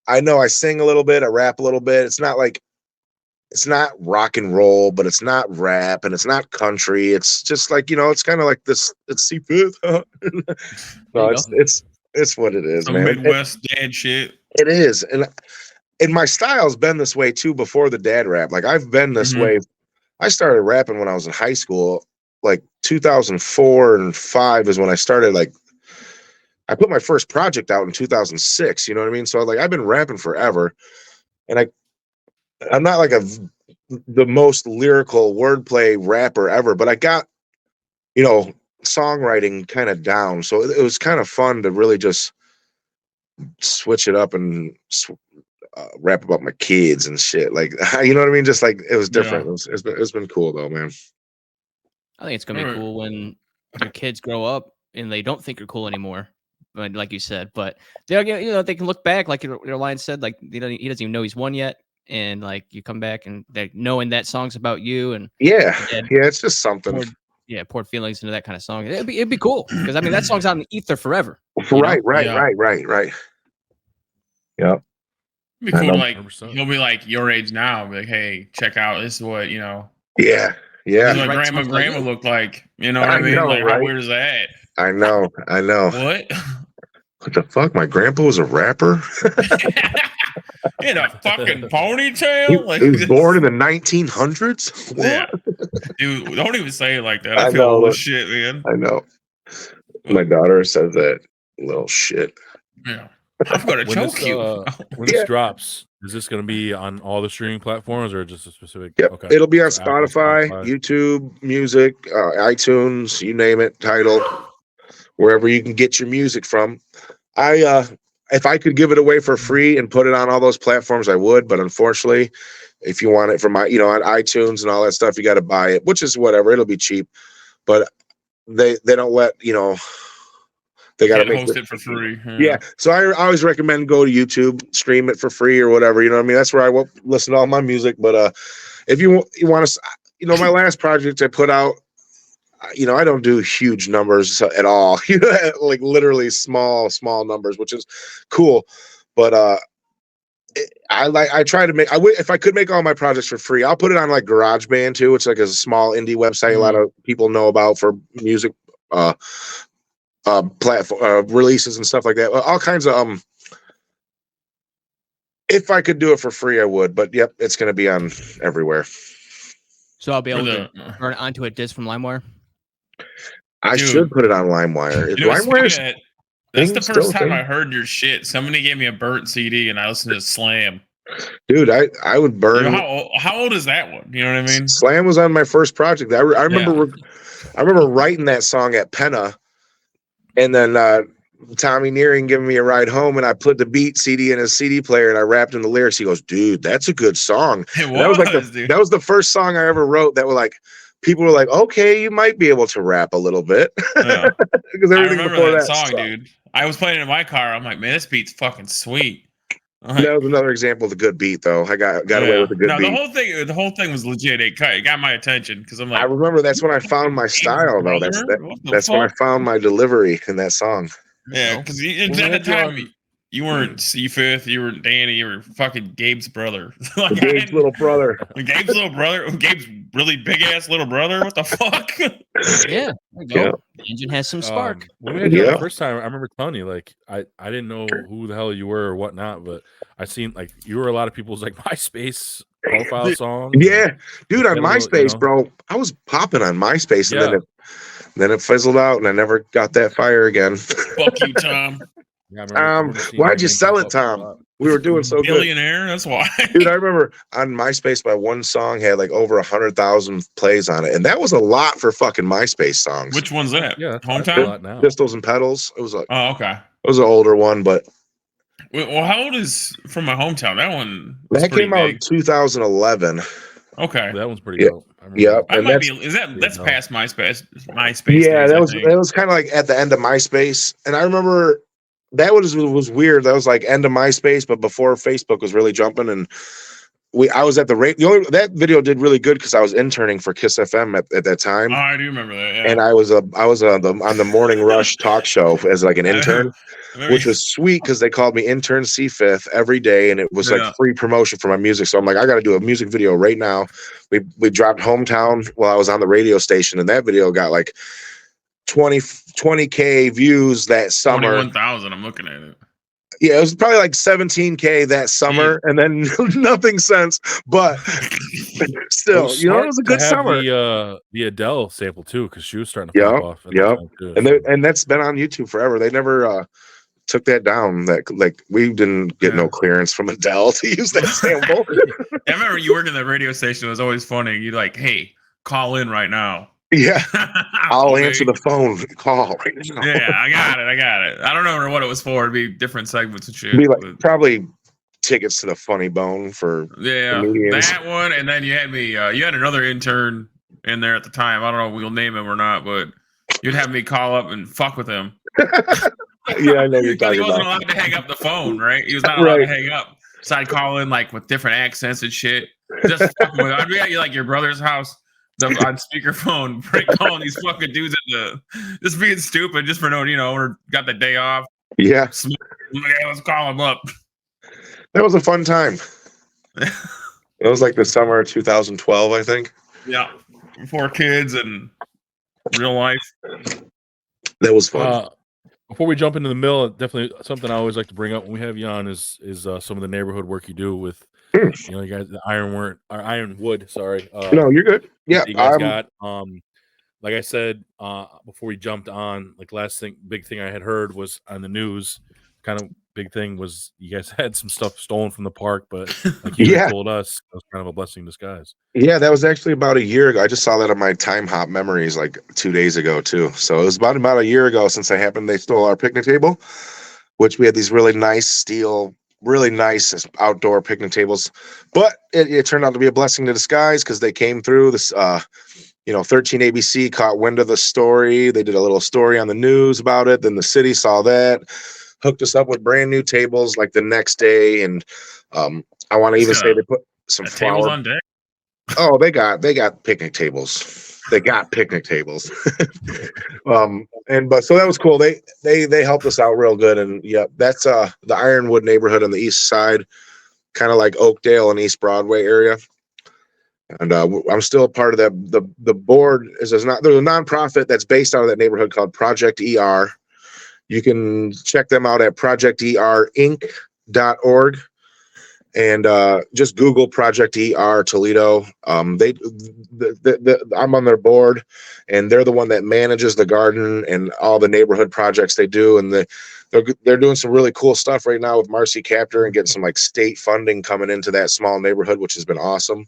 I know I sing a little bit, I rap a little bit. It's not rock and roll, but it's not rap and it's not country. It's just like, you know, it's kind of like this. It's C5. No, it's what it is, man. Midwest dad shit. It is, and my style's been this way too before the dad rap. Like I've been this way. I started rapping when I was in high school, like 2004 and 5 is when I started. Like I put my first project out in 2006. You know what I mean? So like I've been rapping forever, and I'm not like the most lyrical wordplay rapper ever, but I got, you know, songwriting kind of down. So it was kind of fun to really just switch it up and rap about my kids and shit. Like, you know what I mean? Just like it was different. Yeah. It's been cool though, man. I think it's gonna be cool when your kids grow up and they don't think you're cool anymore. Like you said, but they're, you know, they can look back, like your line said, like he doesn't even know he's won yet, and like you come back and they're knowing that song's about you, and it's just something. Poured feelings into that kind of song. It'd be cool because I mean that song's out in the ether forever. Right. Yeah. It'd be cool to like he'll be like your age now, be like, hey, check out, this is what, you know. Yeah. This is what grandma looked like. You know what I mean? Like, how weird is that? I know. What? What the fuck? My grandpa was a rapper? In a fucking ponytail? He was born in the 1900s? What? Yeah. Dude, don't even say it like that. I feel old as shit, man. I know. My daughter says that little shit. Yeah. I'm going to choke you. When this drops, is this going to be on all the streaming platforms or just a specific? Yep. Okay. It'll be on Spotify, YouTube, Music, iTunes, you name it, Tidal. wherever you can get your music from. If I could give it away for free and put it on all those platforms, I would. But unfortunately, if you want it from on iTunes and all that stuff, you got to buy it, which is whatever. It'll be cheap, but they don't let they got to make host it for free. Yeah. So I always recommend go to YouTube, stream it for free or whatever. You know what I mean? That's where I won't listen to all my music. But if you want to, my last project I put out, I don't do huge numbers at all. Like literally small numbers, which is cool. But I try to make. If I could make all my projects for free, I'll put it on like GarageBand too. It's like a small indie website a lot of people know about for music. Platform releases and stuff like that. All kinds of if I could do it for free, I would. But yep, it's going to be on everywhere. So I'll be able to turn it onto a disc from LimeWire. I should put it on LimeWire. That's the first time I heard your shit. Somebody gave me a burnt CD and I listened to Slam. Dude, I would burn. How old is that one? You know what I mean? Slam was on my first project. I remember writing that song at Penna. And then Tommy Nearing giving me a ride home, and I put the beat CD in his CD player, and I rapped in the lyrics. He goes, "Dude, that's a good song." That was the first song I ever wrote that were like, people were like, "Okay, you might be able to rap a little bit." Yeah. Because I remember that song, dude. I was playing it in my car. I'm like, man, this beat's fucking sweet. That was another example of a good beat, though. I got away with a good beat. The whole thing was legit. It got my attention because I'm like, I remember that's when I found my style, though. That's when I found my delivery in that song. Yeah, because at the time you weren't C5th, you weren't Danny, you were fucking Gabe's brother. Gabe's little brother. Gabe's little brother. Gabe's really big ass little brother. What the fuck? Yeah, there you go. The engine has some spark. When we had you the first time, I remember telling you like I didn't know who the hell you were or whatnot, but I seen like you were a lot of people's like MySpace profile songs. Yeah, dude, on MySpace, bro, I was popping on MySpace, and then it fizzled out, and I never got that fire again. Fuck you, Tom. Yeah, why'd you sell it, Tom? We were doing so good. Billionaire, that's why. Dude, I remember on MySpace, my one song had like over 100,000 plays on it, and that was a lot for fucking MySpace songs. Which one's that? Yeah, Hometown now. Pistols and Pedals. It was like, oh, okay. It was an older one, but well, how old is From My Hometown? That one that came out in 2011. Okay, that one's pretty dope. Yeah, and that's past MySpace. Yeah, that was kind of like at the end of MySpace, and I remember that was weird. That was like end of MySpace, but before Facebook was really jumping, and I was at the radio. That video did really good because I was interning for Kiss FM at that time. Oh, I do remember that. Yeah. And I was on the Morning Rush talk show as like an intern, which was sweet because they called me intern C5th every day, and it was like free promotion for my music. So I'm like, I got to do a music video right now. We dropped Hometown while I was on the radio station, and that video got like 20K views that summer. 21,000. I'm looking at it. Yeah, it was probably like 17K that summer, and then nothing since. But still, it was a good summer. The Adele sample too, because she was starting to pop off. And that's been on YouTube forever. They never took that down. That like we didn't get no clearance from Adele to use that sample. I remember you working at the radio station. It was always funny. You're like, "Hey, call in right now." Yeah, I'll answer the phone. Call right now. Yeah, I got it. I don't know what it was for. It'd be different segments and shit. It'd be like probably tickets to the Funny Bone for comedians. That one, and then you had me. You had another intern in there at the time. I don't know if we'll name him or not, but you'd have me call up and fuck with him. Yeah, I know you're talking about. He wasn't allowed to hang up the phone, right? He was not allowed to hang up. So I'd call in like with different accents and shit. Just fucking with. I'd be at like your brother's house. On speakerphone, calling these fucking dudes just being stupid, just for or got the day off. Yeah, let's call them up. That was a fun time. It was like the summer of 2012, I think. Yeah, 4 kids and real life. That was fun. Before we jump into the mill, definitely something I always like to bring up when we have you on is some of the neighborhood work you do with. You guys, the Ironwood. Sorry. No, you're good. Yeah, you guys got. Like I said, before we jumped on, like big thing I had heard was on the news, kind of big thing was you guys had some stuff stolen from the park, but like you had told us, it was kind of a blessing in disguise. Yeah, that was actually about a year ago. I just saw that on my Time Hop memories like 2 days ago too. So it was about a year ago since they stole our picnic table, which we had these really nice steel, really nice outdoor picnic tables. But it turned out to be a blessing in disguise because they came through this 13 ABC caught wind of the story. They did a little story on the news about it. Then the city saw that, hooked us up with brand new tables like the next day. And I want to even say they put some tables on deck. Oh, they got picnic tables. They got picnic tables. So that was cool. They helped us out real good. And yeah, that's the Ironwood neighborhood on the east side, kind of like Oakdale and East Broadway area. And I'm still a part of that. The board there's a nonprofit that's based out of that neighborhood called Project ER. You can check them out at projecterinc.org. And just Google Project ER Toledo. I'm on their board, and they're the one that manages the garden and all the neighborhood projects they do. And they're doing some really cool stuff right now with Marcy Captor and getting some like state funding coming into that small neighborhood, which has been awesome.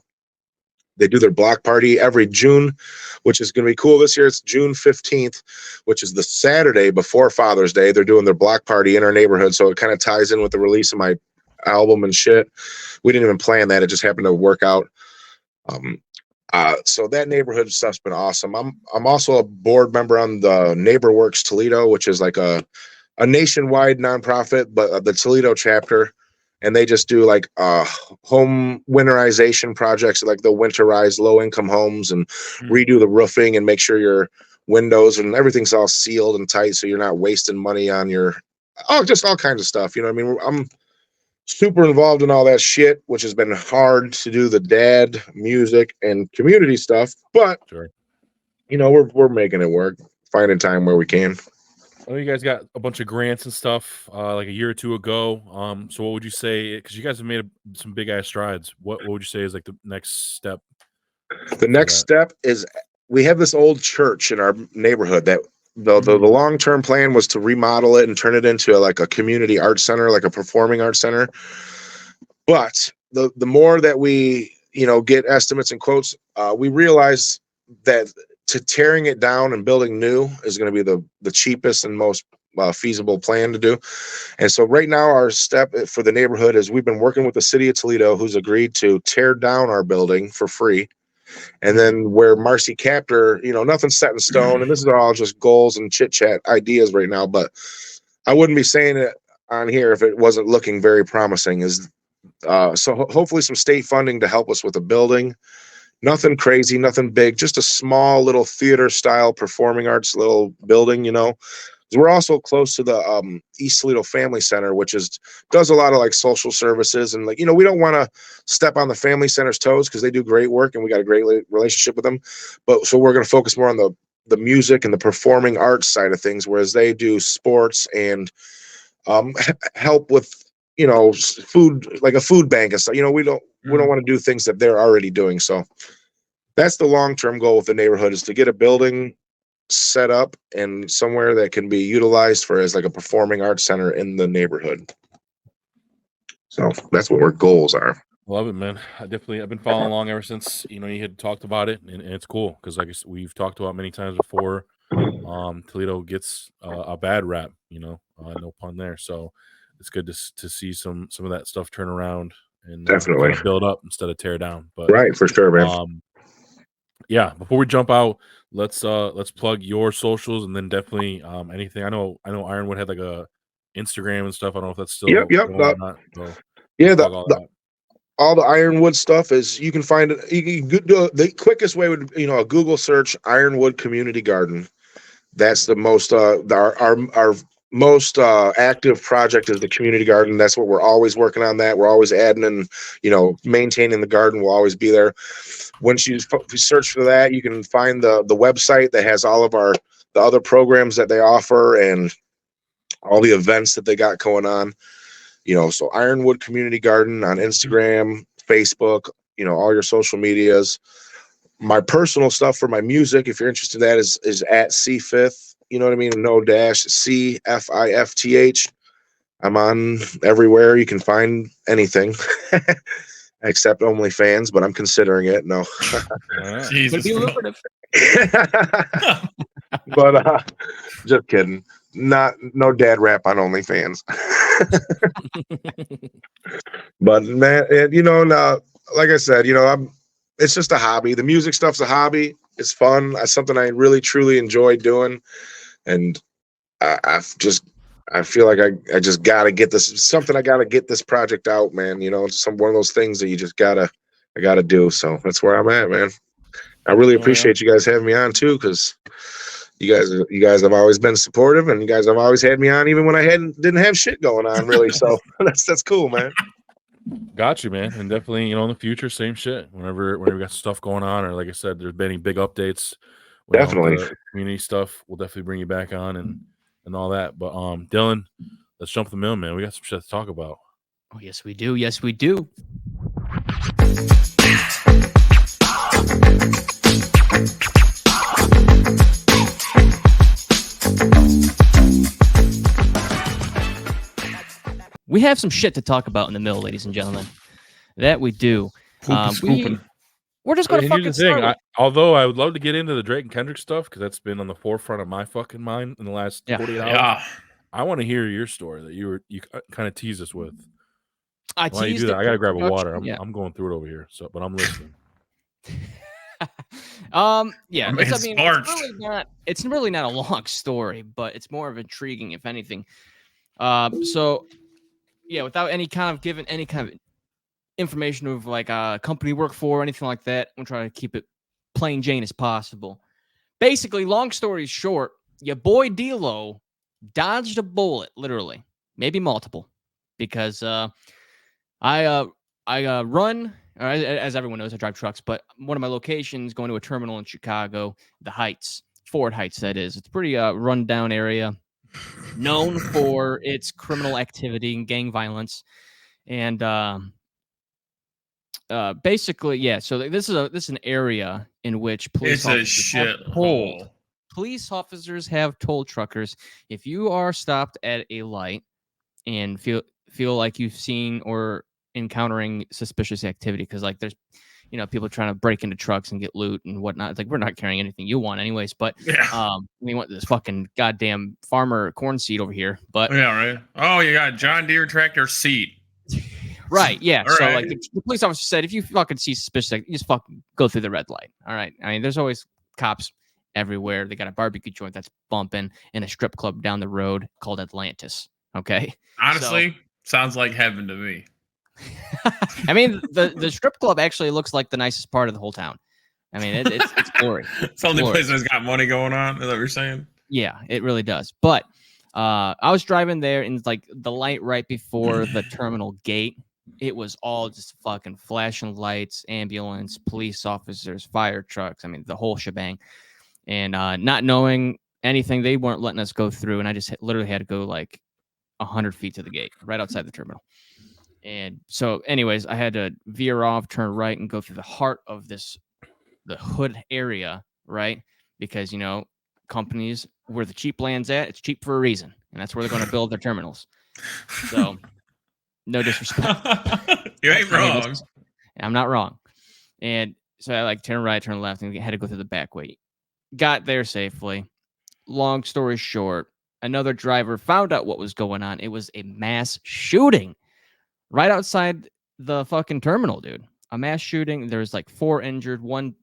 They do their block party every June, which is going to be cool. This year it's June 15th, which is the Saturday before Father's Day. They're doing their block party in our neighborhood, so it kind of ties in with the release of my album and shit. We didn't even plan that. It just happened to work out. So that neighborhood stuff's been awesome. I'm also a board member on the NeighborWorks Toledo, which is like a nationwide nonprofit, but the Toledo chapter. And they just do like home winterization projects, like they'll winterize low income homes and redo the roofing and make sure your windows and everything's all sealed and tight, so you're not wasting money on just all kinds of stuff. You know what I mean? I'm super involved in all that shit, which has been hard to do the dad, music, and community stuff. But sure, we're making it work, finding time where we can. Oh, you guys got a bunch of grants and stuff like a year or two ago. So what would you say? Because you guys have made some big ass strides. What would you say is like the next step? The next step is we have this old church in our neighborhood that the long-term plan was to remodel it and turn it into like a community art center, like a performing arts center. But the more that we, get estimates and quotes, we realize that tearing it down and building new is going to be the cheapest and most feasible plan to do. And so right now our step for the neighborhood is we've been working with the city of Toledo, who's agreed to tear down our building for free. And then where Marcy Captor, nothing's set in stone, and this is all just goals and chit chat ideas right now, but I wouldn't be saying it on here if it wasn't looking very promising. So hopefully some state funding to help us with the building. Nothing crazy, nothing big, just a small little theater style performing arts little building, We're also close to the East Toledo Family Center, which does a lot of like social services. And like, we don't want to step on the Family Center's toes because they do great work and we got a great relationship with them. But so we're going to focus more on the music and the performing arts side of things, whereas they do sports and help with, food, like a food bank and stuff. We don't want to do things that they're already doing. So that's the long-term goal with the neighborhood, is to get a building set up and somewhere that can be utilized as like a performing arts center in the neighborhood. So that's what our goals are. Love it, man. I've been following along ever since you had talked about it, and it's cool because like we've talked about many times before, Toledo gets a bad rap, no pun there. So it's good to see some of that stuff turn around and definitely kind of build up instead of tear down. But right, for sure, man. Yeah, before we jump out, let's plug your socials and then definitely anything. I know Ironwood had like a Instagram and stuff. I don't know if that's still yep. Or not, so yeah, all the Ironwood stuff is you can find it. The quickest way would a Google search Ironwood Community Garden. That's the most our most active project is the community garden. That's what we're always working on. That we're always adding and maintaining the garden will always be there. Once you search for that, you can find the website that has all of the other programs that they offer and all the events that they got going on. So Ironwood Community Garden on Instagram, Facebook, all your social medias. My personal stuff for my music, if you're interested in that, is at CFifth. You know what I mean? No dash, CFIFTH. I'm on everywhere you can find anything, except OnlyFans, but I'm considering it. No. Alright. Jesus. Could be bro. lucrative. But just kidding. No dad rap on OnlyFans. But man, now, like I said, it's just a hobby. The music stuff's a hobby. It's fun. It's something I really truly enjoy doing, and I feel like I just gotta get this. Something I gotta get this project out, man. It's one of those things that you just I gotta do. So that's where I'm at, man. I really appreciate you guys having me on too, because you guys have always been supportive, and you guys have always had me on even when I didn't have shit going on really. So that's cool, man. Got you, man. And definitely, in the future, same shit. Whenever we got stuff going on, or like I said, there's been any big updates. Definitely. The community stuff, we'll definitely bring you back on and all that. But Dylan, let's jump the mill, man. We got some shit to talk about. Oh, yes, we do. Yes, we do. We have some shit to talk about in the mill, ladies and gentlemen. That we do. Scooping. We're just going to fucking Here's the thing. start. Although I would love to get into the Drake and Kendrick stuff, because that's been on the forefront of my fucking mind in the last 48 hours. Yeah. I want to hear your story that you kind of teased us with. I Why you teased do that? it I gotta for grab a water. production. I'm going through it over here. But I'm listening. Yeah. Man, It's really not a long story, but it's more of intriguing, if anything. So yeah, without giving any kind of information of like a company work for or anything like that, I'm trying to keep it plain Jane as possible. Basically, long story short, your boy D-Lo dodged a bullet, literally, maybe multiple, because I run, or as everyone knows, I drive trucks, but one of my locations going to a terminal in Chicago, the Heights, Ford Heights, that is. It's a pretty run-down area, known for its criminal activity and gang violence, and basically, yeah. So this is an area in which police officers have told truckers, if you are stopped at a light and feel like you've seen or encountering suspicious activity, because like there's people trying to break into trucks and get loot and whatnot. It's like, we're not carrying anything you want anyways, but we want this fucking goddamn farmer corn seed over here. But yeah, right. Oh, you got John Deere tractor seat. Right, yeah. All so right. like the police officer said, if you fucking see suspicious, you just fucking go through the red light. All right. I mean, there's always cops everywhere. They got a barbecue joint that's bumping and a strip club down the road called Atlantis. Okay. Honestly, sounds like heaven to me. I mean, the strip club actually looks like the nicest part of the whole town. I mean, it's glory. It's the only place that's got money going on. Is that what you're saying? Yeah, it really does. But I was driving there, and like the light right before the terminal gate, it was all just fucking flashing lights, ambulance, police officers, fire trucks. I mean, the whole shebang. And not knowing anything, they weren't letting us go through, and I just literally had to go like 100 feet to the gate, right outside the terminal. And so, anyways, I had to veer off, turn right, and go through the heart of the hood area, right? Because, companies where the cheap land's at, it's cheap for a reason. And that's where they're going to build their terminals. So, no disrespect. You ain't wrong. I'm not wrong. And so I turn right, turn left, and had to go through the back way. Got there safely. Long story short, another driver found out what was going on. It was a mass shooting right outside the fucking terminal, dude. A mass shooting. There's like 4 injured, 1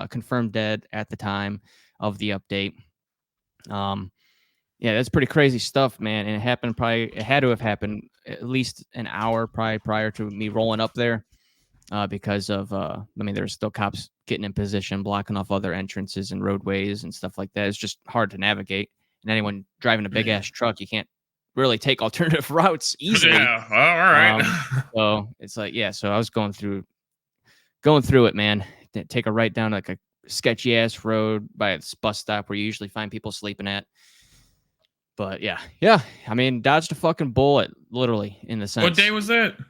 confirmed dead at the time of the update. Yeah, that's pretty crazy stuff, man. And it had to have happened at least an hour probably prior to me rolling up there, because of there's still cops getting in position, blocking off other entrances and roadways and stuff like that. It's just hard to navigate. And anyone driving a big ass truck, you can't really take alternative routes easily. Yeah, all right. So it's like, yeah. So I was going through it, man. Take a right down like a sketchy ass road by a bus stop where you usually find people sleeping at. But yeah. I mean, dodged a fucking bullet, literally, in the sense. What day was that? I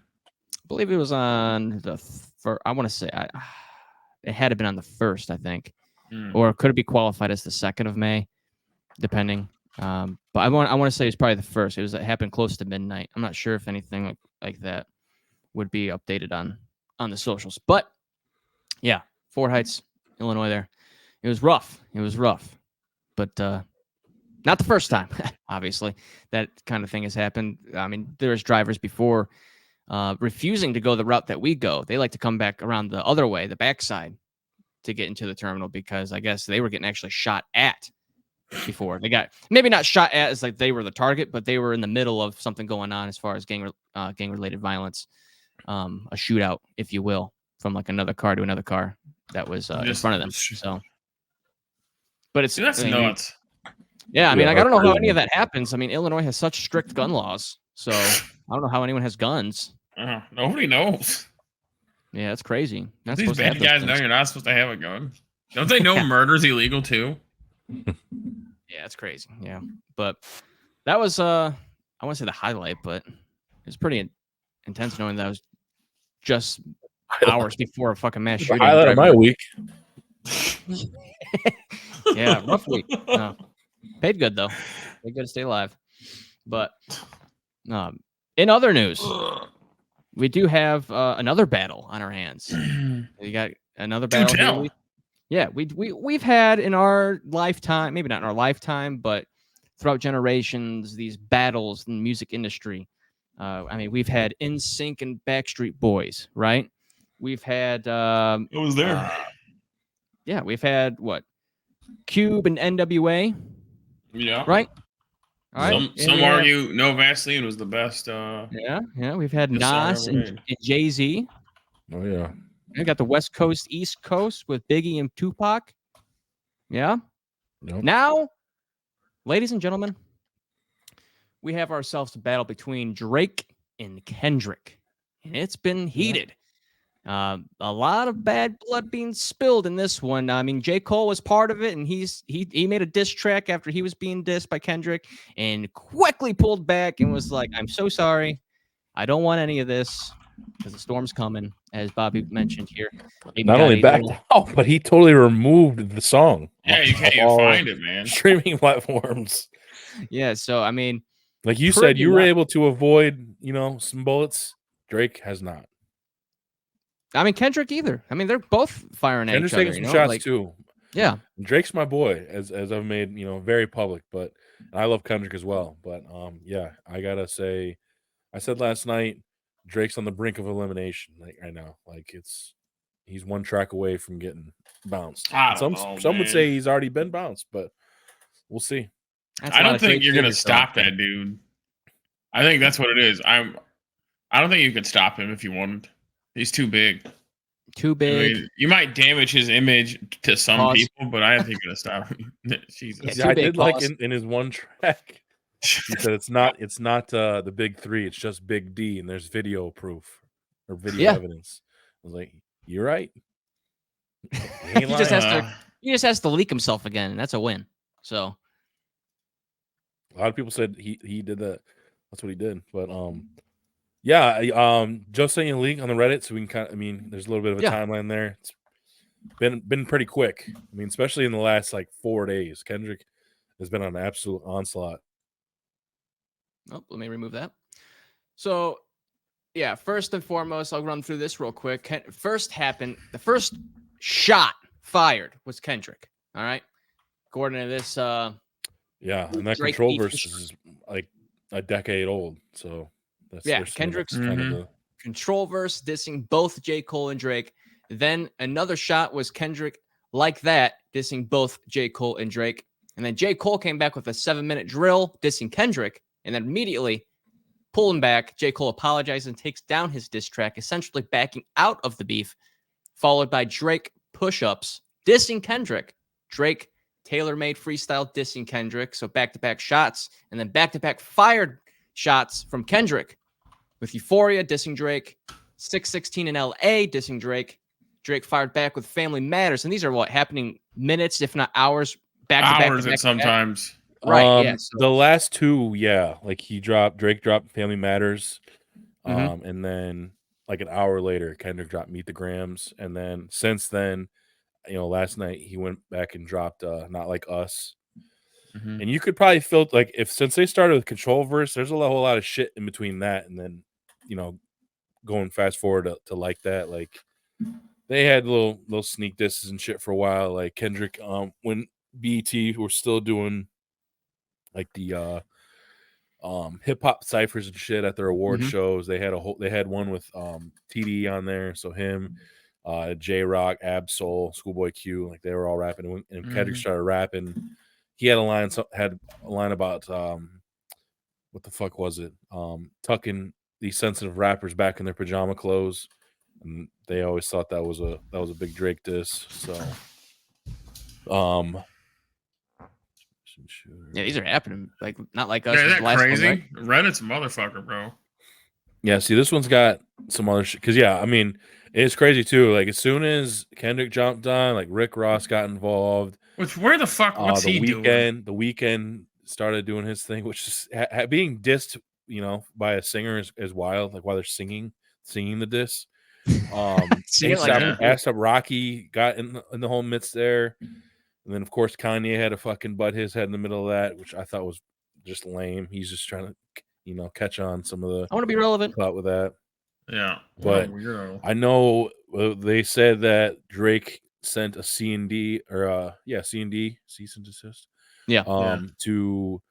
believe it was on the I want to say it had to been on the 1st, I think, or could it be qualified as the 2nd of May, depending. But I want to say it's probably the first. It happened close to midnight. I'm not sure if anything like that would be updated on the socials. But yeah, Fort Heights, Illinois. There, it was rough. But not the first time. Obviously, that kind of thing has happened. I mean, there's drivers before refusing to go the route that we go. They like to come back around the other way, the backside, to get into the terminal because I guess they were getting actually shot at before. They got maybe not shot at as like they were the target, but they were in the middle of something going on as far as gang related violence, a shootout, if you will, from like another car to another car that was in front of them. So, but it's that's nuts. Yeah, I mean, like, I don't know how any of that happens. I mean, Illinois has such strict gun laws, so I don't know how anyone has guns. Nobody knows. Yeah, it's crazy. These bad guys know you're not supposed to have a gun. Don't they know murder's illegal too? Yeah, it's crazy. Yeah, but that was I want to say the highlight, but it was pretty intense knowing that was just hours before a fucking mass shooting. Highlight of my week. Yeah, rough week. Paid good though. Paid good to stay alive. But in other news, we do have another battle on our hands. We got another battle here. Yeah, we've had in our lifetime, maybe not in our lifetime, but throughout generations, these battles in the music industry. I mean, we've had NSYNC and Backstreet Boys, right? We've had it was there. Yeah, we've had what? Cube and NWA. Yeah. Right? All right. Some argue No Vaseline was the best. Yeah. We've had Nas and Jay-Z. Oh, yeah. We got the West Coast, East Coast with Biggie and Tupac. Yeah. Nope. Now, ladies and gentlemen, we have ourselves a battle between Drake and Kendrick. And it's been heated. A lot of bad blood being spilled in this one. I mean, J. Cole was part of it, and he made a diss track after he was being dissed by Kendrick and quickly pulled back and was like, I'm so sorry. I don't want any of this because the storm's coming, as Bobby mentioned here. Not only backed out, but he totally removed the song. Yeah, you can't even find it, man. Streaming platforms. Yeah, so, I mean. Like you said, you were able to avoid, some bullets. Drake has not. I mean, Kendrick either. I mean, they're both firing at each other. Kendrick's taking some shots too. Yeah, Drake's my boy, as I've made very public. But I love Kendrick as well. But yeah, I gotta say, I said last night, Drake's on the brink of elimination. Like right now, he's one track away from getting bounced. Some would say he's already been bounced, but we'll see. I don't think you're gonna stop that dude. I think that's what it is. I don't think you could stop him if you wanted. He's too big. Too big. I mean, you might damage his image to some people, but I don't think you're gonna stop him. Jesus. Yeah, I did like in his one track. He said it's not the big three, it's just Big D, and there's video proof or video evidence. I was like, you're right. He just has to leak himself again, and that's a win. So a lot of people said he did that. That's what he did. But yeah, just saying a leak on the Reddit, so we can there's a little bit of a timeline there. It's been pretty quick. I mean, especially in the last 4 days. Kendrick has been on an absolute onslaught. Oh, let me remove that. So, yeah, first and foremost, I'll run through this real quick. The first shot fired was Kendrick. All right. According to this, and that Drake Control verse is like a decade old. So that's Kendrick's Control verse dissing both J. Cole and Drake. Then another shot was Kendrick like that dissing both J. Cole and Drake. And then J. Cole came back with a 7-minute drill dissing Kendrick. And then immediately pulling back, J. Cole apologizes and takes down his diss track, essentially backing out of the beef, followed by Drake push-ups dissing Kendrick. Drake tailor-made freestyle dissing Kendrick. So back-to-back shots, and then back-to-back fired shots from Kendrick with Euphoria dissing Drake, 616 in LA dissing Drake. Drake fired back with Family Matters. And these are happening minutes, if not hours, back-to-back. Hours and sometimes. Right, The last two, Drake dropped Family Matters. And then an hour later, Kendrick dropped Meet the Grams. And then since then, last night he went back and dropped Not Like Us. Mhm. And you could probably feel like since they started with Control Verse, there's a whole lot of shit in between that and then, going fast forward to like that. Like they had little sneak disses and shit for a while. Like Kendrick, when BET were still doing like the hip hop ciphers and shit at their award shows, they had one with TD on there. So him, J Rock, Absol, Schoolboy Q, like they were all rapping. And Kendrick started rapping. He had a line about what the fuck was it? Tucking these sensitive rappers back in their pajama clothes, and they always thought that was a big Drake diss. So, Yeah, these are happening. Like not like us. Yeah, with is the that last crazy? one, right? Reddit's a motherfucker, bro. Yeah, see, this one's got some other shit. Because, yeah, I mean, it's crazy, too. Like, as soon as Kendrick jumped on, like, Rick Ross got involved. Which, where the fuck, what's he doing? The Weeknd started doing his thing, which is being dissed, by a singer is wild. Like, while they're singing the diss. ASAP Rocky got in the whole midst there. And then, of course, Kanye had to fucking butt his head in the middle of that, which I thought was just lame. He's just trying to, catch on some of the. I want to be relevant. Clout with that. Yeah, but I know they said that Drake sent a C&D or C&D, cease and desist. To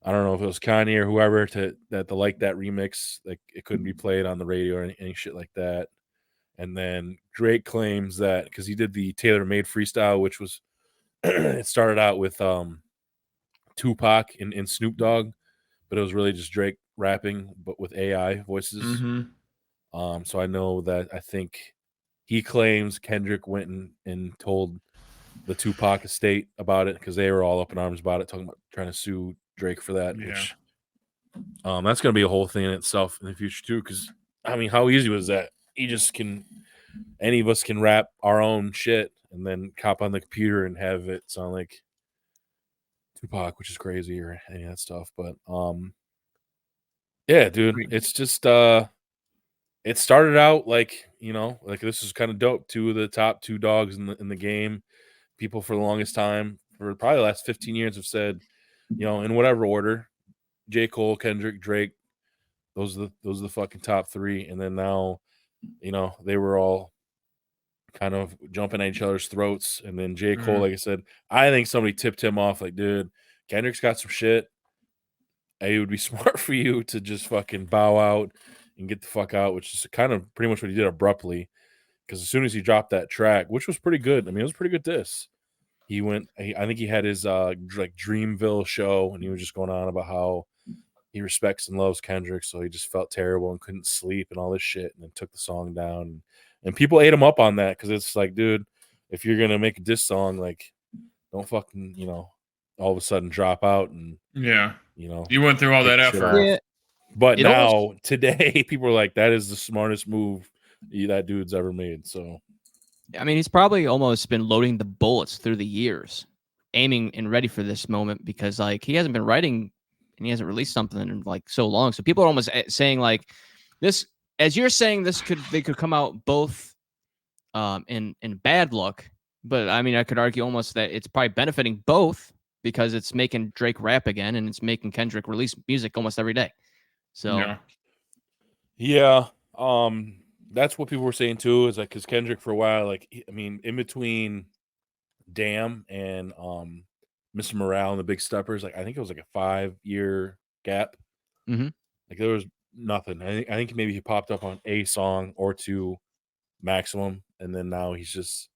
I don't know if it was Kanye or whoever to like that remix, like it couldn't be played on the radio or any shit like that. And then Drake claims that because he did the tailor-made freestyle, which was it started out with Tupac and Snoop Dogg, but it was really just Drake rapping, but with AI voices. So I know that I think he claims Kendrick went and told the Tupac estate about it because they were all up in arms about it, talking about trying to sue Drake for that. Yeah. Which that's going to be a whole thing in itself in the future too. Because I mean, how easy was that? Any of us can rap our own shit and then cop on the computer and have it sound like Tupac, which is crazy, or any of that stuff. But yeah, dude, it's just it started out like this is kind of dope. Two of the top two dogs in the game. People for the longest time, for probably the last 15 years, have said, in whatever order, J. Cole, Kendrick, Drake, those are the fucking top three. And then now, they were all kind of jumping at each other's throats. And then J. Cole, like I said, I think somebody tipped him off. Like, dude, Kendrick's got some shit. It would be smart for you to just fucking bow out and get the fuck out, which is kind of pretty much what he did abruptly. Because as soon as he dropped that track, which was pretty good, I mean, it was a pretty good diss. He went. I think he had his like Dreamville show, and he was just going on about how he respects and loves Kendrick, so he just felt terrible and couldn't sleep and all this shit, and then took the song down. And people ate him up on that because it's like, dude, if you're gonna make a diss song, like, don't fucking all of a sudden drop out and you went through all that effort. Yeah. But now today, people are like, that is the smartest move that dude's ever made. So. I mean, he's probably almost been loading the bullets through the years, aiming and ready for this moment because, like, he hasn't been writing and he hasn't released something in like so long. So people are almost saying like this, as you're saying, they could come out both in bad luck. But I mean, I could argue almost that it's probably benefiting both because it's making Drake rap again and it's making Kendrick release music almost every day. So yeah. That's what people were saying too, is like because Kendrick for a while, like, I mean, in between Damn and Mr. Morale and the Big Steppers, like I think it was like a 5-year gap. Like there was nothing. I think maybe he popped up on a song or two maximum, and then now he's just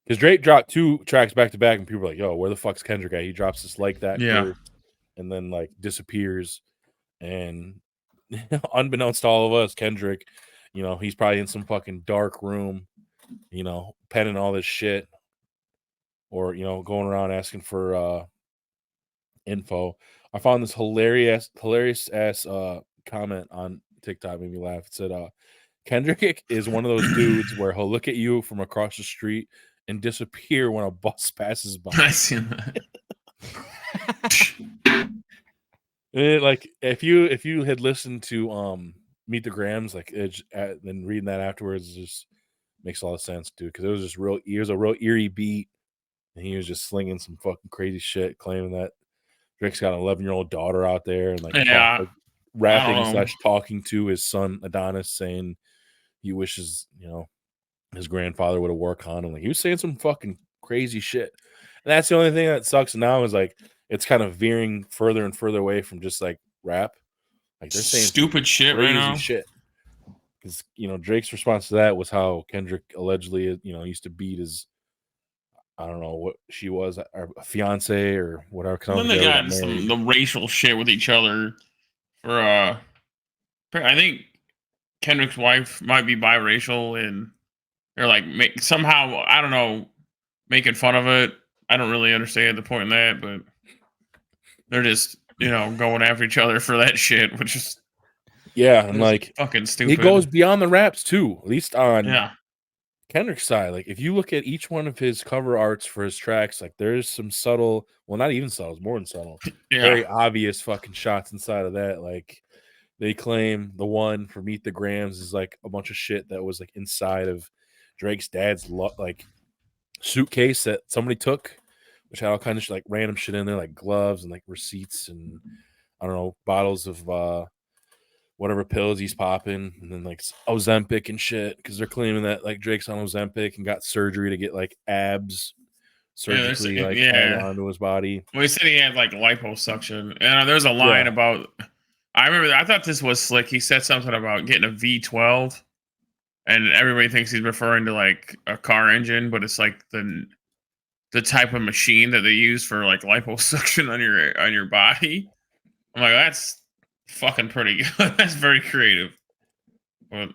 because Drake dropped 2 tracks back to back, and people were like, "Yo, where the fuck's Kendrick at?" He drops this like that, first, and then like disappears, and unbeknownst to all of us, Kendrick. He's probably in some fucking dark room, penning all this shit, or going around asking for info. I found this hilarious ass comment on TikTok, made me laugh. It said, Kendrick is one of those dudes where he'll look at you from across the street and disappear when a bus passes by. I seen that. Like if you had listened to Meet the Grams, like then reading that afterwards just makes a lot of sense, dude. Because it was just a real eerie beat, and he was just slinging some fucking crazy shit, claiming that Drake's got an 11-year-old daughter out there, and like, rapping / talking to his son Adonis, saying he wishes his grandfather would have wore a condom. Like, he was saying some fucking crazy shit, and that's the only thing that sucks now is like it's kind of veering further and further away from just like rap. Like, they're saying stupid shit crazy right now. shit. Because Drake's response to that was how Kendrick allegedly used to beat his, I don't know what she was, a fiance or whatever. Then they got into the racial shit with each other. For I think Kendrick's wife might be biracial, and they're like somehow, I don't know, making fun of it. I don't really understand the point in that, but they're just going after each other for that shit, which is and like fucking stupid. It goes beyond the raps too, at least on Kendrick's side. Like, if you look at each one of his cover arts for his tracks, like there's some subtle, well, not even subtle, it's more than subtle, very obvious fucking shots inside of that. Like, they claim the one for Meet the Grams is like a bunch of shit that was like inside of Drake's dad's like suitcase that somebody took, which had all kinds of like random shit in there, like gloves and like receipts and I don't know, bottles of whatever pills he's popping, and then like Ozempic and shit, because they're claiming that like Drake's on Ozempic and got surgery to get like abs surgically added onto his body. Well, he said he had like liposuction, and there's a line about. I remember. I thought this was slick. He said something about getting a V12, and everybody thinks he's referring to like a car engine, but it's like the type of machine that they use for like liposuction on your body. I'm like, that's fucking pretty good. That's very creative. But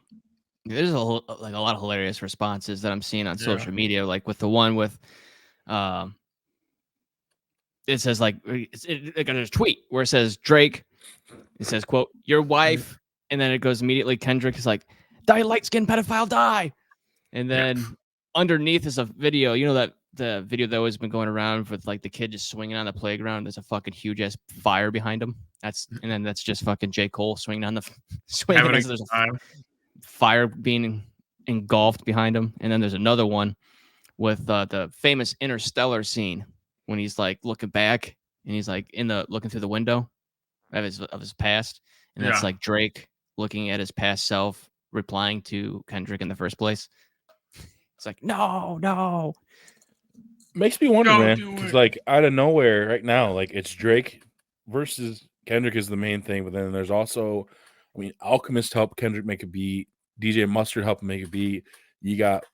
there's a lot of hilarious responses that I'm seeing on social media, like with the one with it says like there's a tweet where it says Drake, it says, quote, your wife, and then it goes immediately Kendrick is like, die light-skinned pedophile, die. And then underneath is a video, that the video that always been going around with like the kid just swinging on the playground. There's a fucking huge ass fire behind him. And then that's just fucking J. Cole swinging on the swinging as there's a fire being engulfed behind him. And then there's another one with the famous Interstellar scene when he's like looking back and he's like looking through the window of his past, and that's like Drake looking at his past self replying to Kendrick in the first place. It's like no. Makes me wonder, man, because like out of nowhere right now, like it's Drake versus Kendrick is the main thing, but then there's also, I mean, Alchemist helped Kendrick make a beat, DJ Mustard helped him make a beat. You got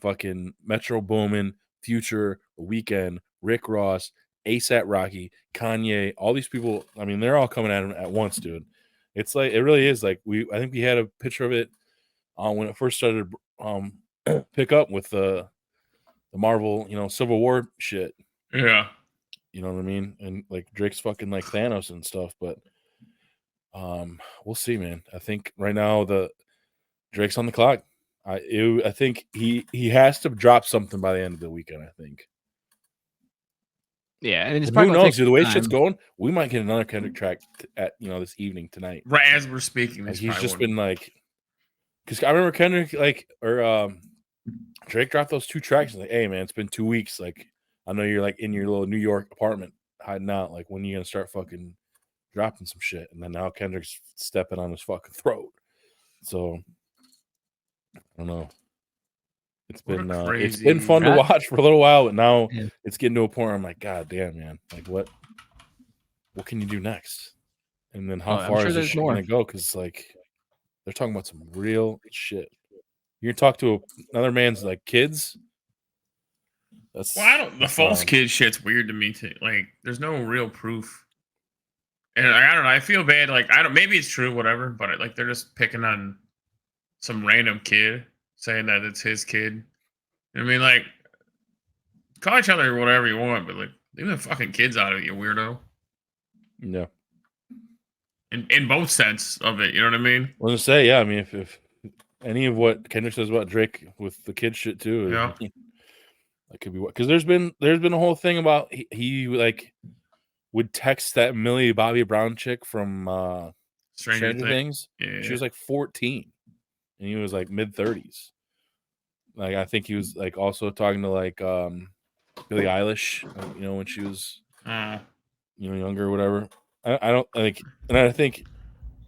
fucking Metro Boomin, Future, The Weeknd, Rick Ross, ASAP Rocky, Kanye, all these people. I mean, they're all coming at him at once, dude. It's like, it really is like I think we had a picture of it when it first started pick up with the Marvel, Civil War shit. Yeah. You know what I mean? And like Drake's fucking like Thanos and stuff, but we'll see, man. I think right now Drake's on the clock. I think he has to drop something by the end of the weekend, I think. Yeah, and who knows? The way shit's going, we might get another Kendrick track at this evening tonight. Right as we're speaking, like he's just been like, because I remember Kendrick Drake dropped those 2 tracks. And like, hey man, it's been 2 weeks. Like, I know you're like in your little New York apartment hiding out. Like, when are you gonna start fucking dropping some shit? And then now Kendrick's stepping on his fucking throat. So I don't know. It's been fun to watch for a little while, but now it's getting to a point where I'm like, God damn, man. Like, what can you do next? And then how far is this shit going to go? Because, like, they're talking about some real shit. You're going to talk to another man's, like, kids? The false kid shit's weird to me, too. Like, there's no real proof. And I don't know. I feel bad. Like, maybe it's true, whatever, but, like, they're just picking on some random kid, saying that it's his kid. I mean, like, call each other whatever you want, but like, leave the fucking kids out of it, you weirdo. Yeah. In both sense of it, you know what I mean? I was gonna say, yeah. I mean, if any of what Kendrick says about Drake with the kid shit too, that could be what. Because there's been a whole thing about he like would text that Millie Bobby Brown chick from Stranger Things. Yeah. She was like 14, and he was like mid-30s. Like, I think he was like also talking to like Billie Eilish, when she was Uh, younger or whatever. I don't like, and I think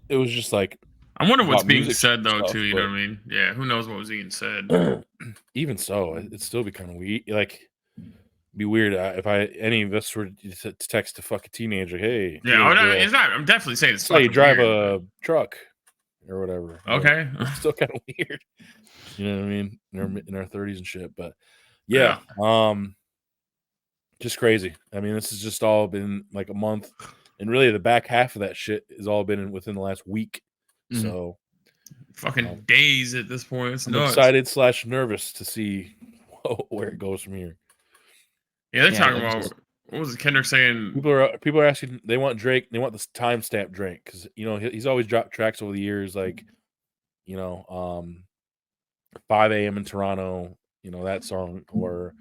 it was just like I wonder what's about being music said though stuff, too. You know but what I mean? Yeah, who knows what was being said? even so, it'd still be kind of weird. Like, be weird if any of us were to text a fucking teenager, "Hey, Yeah, teenage girl, it's not. I'm definitely saying it's that's how you fucking drive weird, a truck or whatever." but But okay. it's still kind of weird. You know what I mean? In our 30s and shit. But Yeah. just crazy. I mean, this has just all been like a month, and really the back half of that shit has all been within the last week. Mhm. So Fucking days at this point. It's I'm nuts. excited / nervous to see where it goes from here. Yeah, they're Yeah, talking that's about just- what was it, Kendrick saying? People are asking. They want Drake. They want this timestamp Drake because he's always dropped tracks over the years, like 5 a.m. in Toronto, that song, or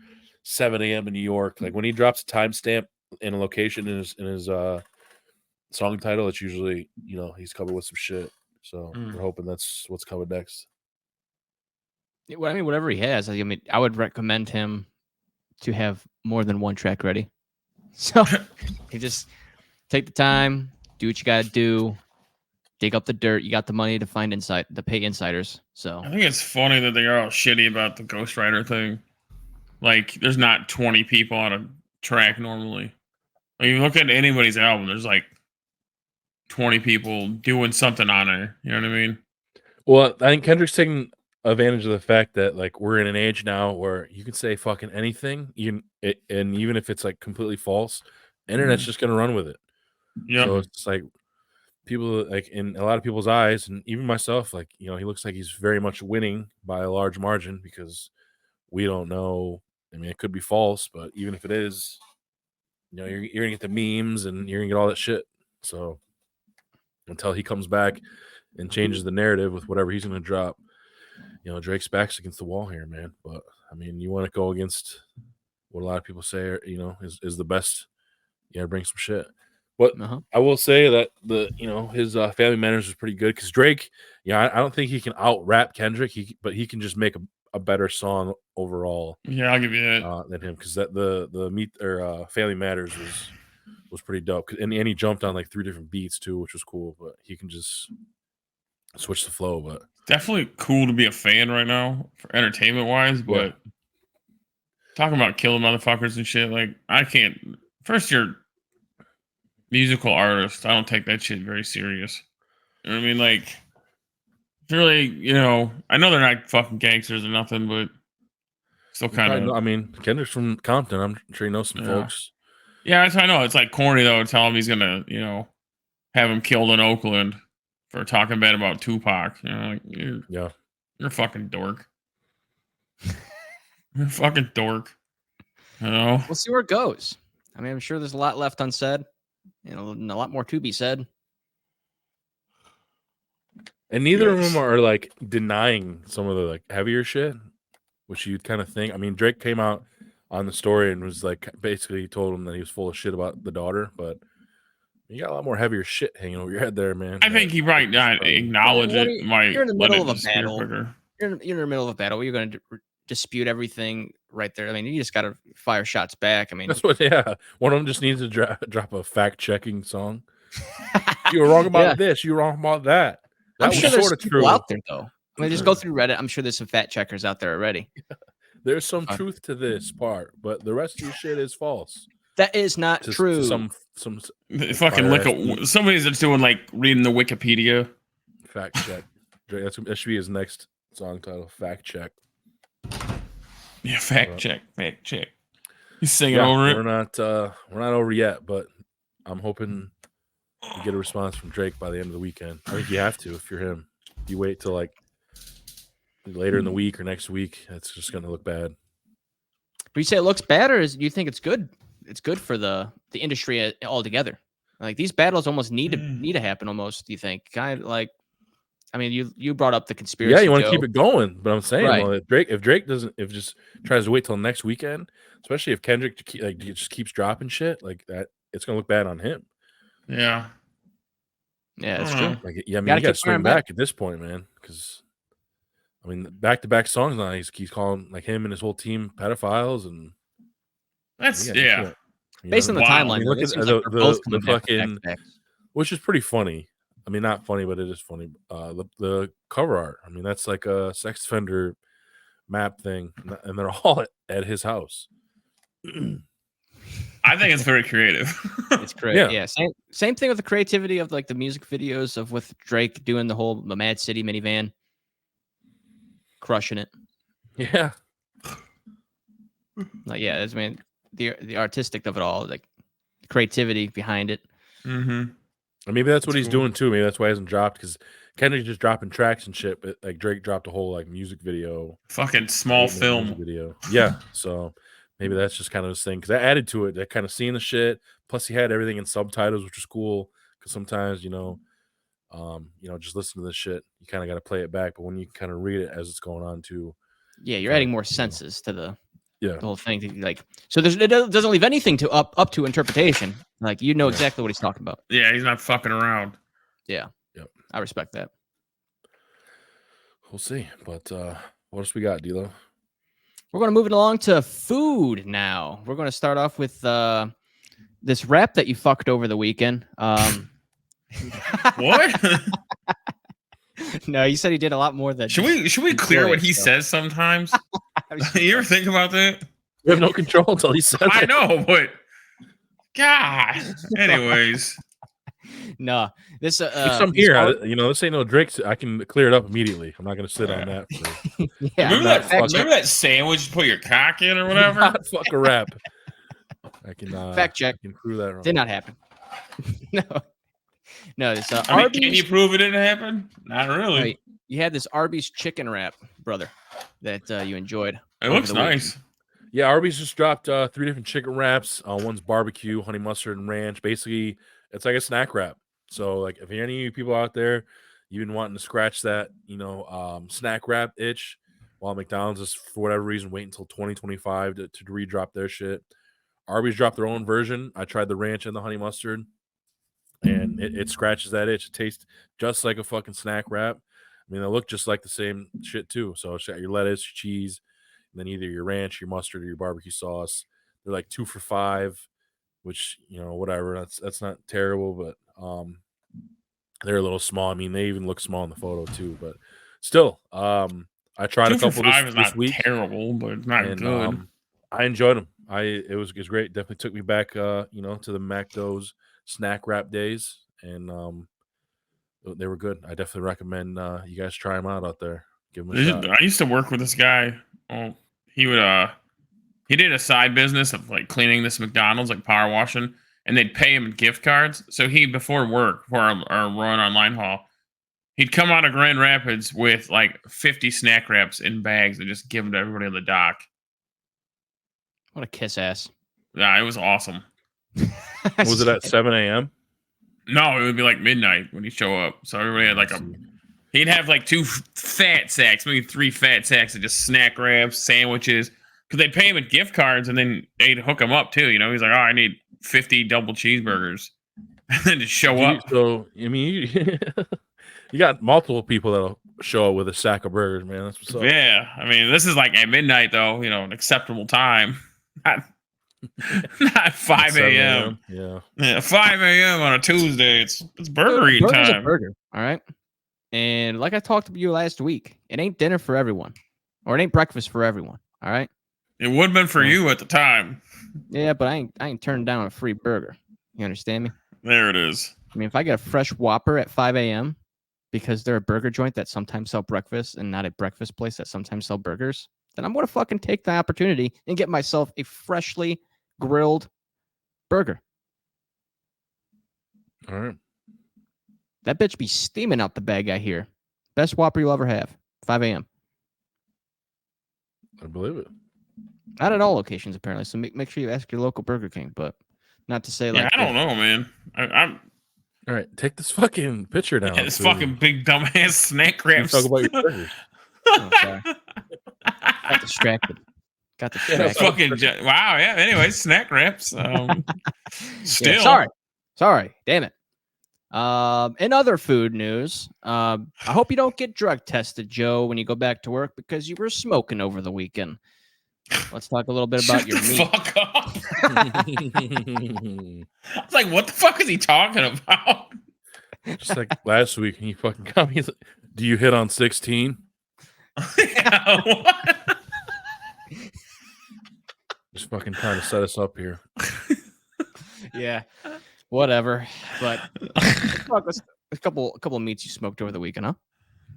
7 a.m. in New York. Like when he drops a timestamp in a location in his song title, it's usually he's coming with some shit. So we're hoping that's what's coming next. Well, I mean, whatever he has, I mean, I would recommend him to have more than one track ready. So you just take the time, do what you got to do, dig up the dirt. You got the money to pay insiders. So I think it's funny that they are all shitty about the ghostwriter thing. Like, there's not 20 people on a track normally. Like, you look at anybody's album, there's like 20 people doing something on it. You know what I mean? Well, I think Kendrick's taking advantage of the fact that like we're in an age now where you can say fucking anything, and even if it's like completely false, internet's just gonna run with it. Yeah. So it's like people, like in a lot of people's eyes, and even myself, like he looks like he's very much winning by a large margin because we don't know. I mean, it could be false, but even if it is, you're gonna get the memes and you're gonna get all that shit. So until he comes back and changes the narrative with whatever he's gonna drop, Drake's back's against the wall here, man. But I mean, you want to go against what a lot of people say, is the best. Yeah, bring some shit. But I will say that his Family Matters was pretty good because Drake, I don't think he can out rap Kendrick, but he can just make a better song overall. Yeah, I'll give you that. Than him, because that the Family Matters was pretty dope, and he jumped on like 3 different beats too, which was cool. But he can just switch the flow. But Definitely cool to be a fan right now for entertainment wise, but talking about killing motherfuckers and shit, like I can't. First, you're musical artist. I don't take that shit very serious. You know what I mean? Like, really, I know they're not fucking gangsters or nothing, but still kind of. I mean, Kendrick's from Compton. I'm sure he knows some folks. Yeah, that's I know. It's like corny though to tell him he's gonna, have him killed in Oakland for talking bad about Tupac. You're a fucking dork. You're a fucking dork. we'll see where it goes. I mean, I'm sure there's a lot left unsaid. And a lot more to be said. And neither of them are like denying some of the like heavier shit, which you'd kind of think. I mean, Drake came out on the story and was like basically told him that he was full of shit about the daughter, but you got a lot more heavier shit hanging over your head there, man. I think he might not acknowledge it. You're in the middle of a battle. You're in the middle of a battle. You're going to dispute everything right there. I mean, you just got to fire shots back. I mean, that's what. Yeah, one of them just needs to drop a fact checking song. You were wrong about this. You were wrong about that. That I'm was sure there's sort of people true out there though. I mean, just go through Reddit. I'm sure there's some fact checkers out there already. There's some truth to this part, but the rest of your shit is false. That is not true. Some fucking somebody's that's doing like reading the Wikipedia. Fact check. That should be his next song title. Fact check. Yeah, fact check. He's singing over it. We're not over yet, but I'm hoping you get a response from Drake by the end of the weekend. I think you have to if you're him. If you wait till like later in the week or next week, it's just gonna look bad. But you say it looks bad, or do you think it's good? It's good for the industry altogether. Like these battles almost need to happen. Almost, do you think? Kind of like, I mean, you brought up the conspiracy. Yeah, you want to keep it going, but I'm saying, right. Well, if Drake just tries to wait till next weekend, especially if Kendrick just keeps dropping shit like that, it's gonna look bad on him. Yeah, that's true. Like, I mean, you got to swing back at this point, man. Because I mean, back-to-back songs now, he's calling like him and his whole team pedophiles, and That's no yeah. shit. You Based know on the what I Wow. timeline, mean, though, look it at seems like they're the both coming back with fucking, back-to-backs. which is pretty funny. I mean, not funny, but it is funny. The cover art. I mean, that's like a sex offender map thing, and they're all at his house. I think it's very creative. It's great. Yeah. Yeah. Same thing with the creativity of like the music videos of with Drake doing the whole Mad City minivan, crushing it. Yeah. Like, yeah, that's the artistic of it all, like the creativity behind it. Mm-hmm. And maybe that's what That's he's cool. doing too. Maybe that's why he hasn't dropped, because Kendrick just dropping tracks and shit. But like Drake dropped a whole like music video, Fucking small 8-minute film. music video. Yeah. So maybe that's just kind of his thing, because I added to it, that kind of seeing the shit. Plus, he had everything in subtitles, which was cool. Because sometimes, just listen to this shit. You kind of got to play it back, but when you kind of read it as it's going on too. Yeah, you're kinda, adding more senses to the Yeah. whole thing. Like, so it doesn't leave anything to up to interpretation. Like, you know exactly what he's talking about. Yeah, he's not fucking around. Yeah. Yep. I respect that. We'll see. But what else we got, D'Lo? We're going to move it along to food now. We're going to start off with this rap that you fucked over the weekend. What? No, you said he did a lot more than. should we clear what he so. says sometimes? You ever think about that? We have no control until he says I it. know, but God. Anyways, No, this If I'm here, this ain't no Drake. I can clear it up immediately. I'm not going to sit on that. yeah, remember that sandwich you put your cock in or whatever? Not fuck a rap. I can fact check. I can prove that wrong. Did not happen. No, it's I mean, Arbys. can you prove it didn't happen? Not really. Right. You had this Arbys chicken wrap, brother, that you enjoyed. It looks nice. Yeah, Arbys just dropped 3 different chicken wraps. One's barbecue, honey mustard, and ranch. Basically, it's like a snack wrap. So, like, if any of you people out there, you've been wanting to scratch that, snack wrap itch, while McDonald's is, for whatever reason, waiting until 2025 to redrop their shit. Arbys dropped their own version. I tried the ranch and the honey mustard, and it scratches that itch. It tastes just like a fucking snack wrap. I mean, they look just like the same shit too. So it's got your lettuce, your cheese, and then either your ranch, your mustard, or your barbecue sauce. They're like 2 for $5, which, whatever. That's not terrible, but they're a little small. I mean, they even look small in the photo too, but still, I tried 2 a couple for $5 this is not week. terrible, but it's not good. I enjoyed them. It was great. Definitely took me back, to the McDo's snack wrap days, and they were good. I definitely recommend you guys try them out there. Give them a shot. I used to work with this guy. Oh, he did a side business of like cleaning this McDonald's, like power washing, and they'd pay him gift cards. So before our run on line haul, he'd come out of Grand Rapids with like 50 snack wraps in bags and just give them to everybody on the dock. What a kiss ass. Yeah, it was awesome. Was it at 7 a.m.? No, it would be like midnight when he'd show up. So everybody had he'd have like 2 fat sacks, maybe 3 fat sacks of just snack wraps, sandwiches. Because they'd pay him with gift cards and then they'd hook him up too. He's like, oh, I need 50 double cheeseburgers. And then just show up. So, I mean, you got multiple people that'll show up with a sack of burgers, man. That's what's up. Yeah. I mean, this is like at midnight, though, an acceptable time. Not 5 a.m. Yeah, 5 a.m. on a Tuesday. It's burger eating time. A burger, all right. And like I talked to you last week, it ain't dinner for everyone, or it ain't breakfast for everyone. All right. It would have been for you at the time. Yeah, but I ain't turning down a free burger. You understand me? There it is. I mean, if I get a fresh Whopper at 5 a.m. because they're a burger joint that sometimes sell breakfast and not a breakfast place that sometimes sell burgers, then I'm going to fucking take the opportunity and get myself a freshly grilled burger. All right. That bitch be steaming out the bag, I hear. Best Whopper you'll ever have. 5 a.m. I believe it. Not at all locations, apparently. So make sure you ask your local Burger King, but not to say like... Yeah, I don't know, man. I'm... All right, take this fucking picture down. This fucking big dumbass snack wraps. Talk about your burgers. Oh, sorry. Got distracted. Fucking wow, yeah. Anyway, snack wraps. Still. Yeah, sorry. Damn it. In other food news, I hope you don't get drug tested, Joe, when you go back to work because you were smoking over the weekend. Let's talk a little bit about your meat. Fuck up. I was like, what the fuck is he talking about? Just like last week, he fucking got me. Do you hit on 16? Yeah, what? Just fucking trying to set us up here. Yeah, whatever. But let's talk a couple of meats you smoked over the weekend, huh?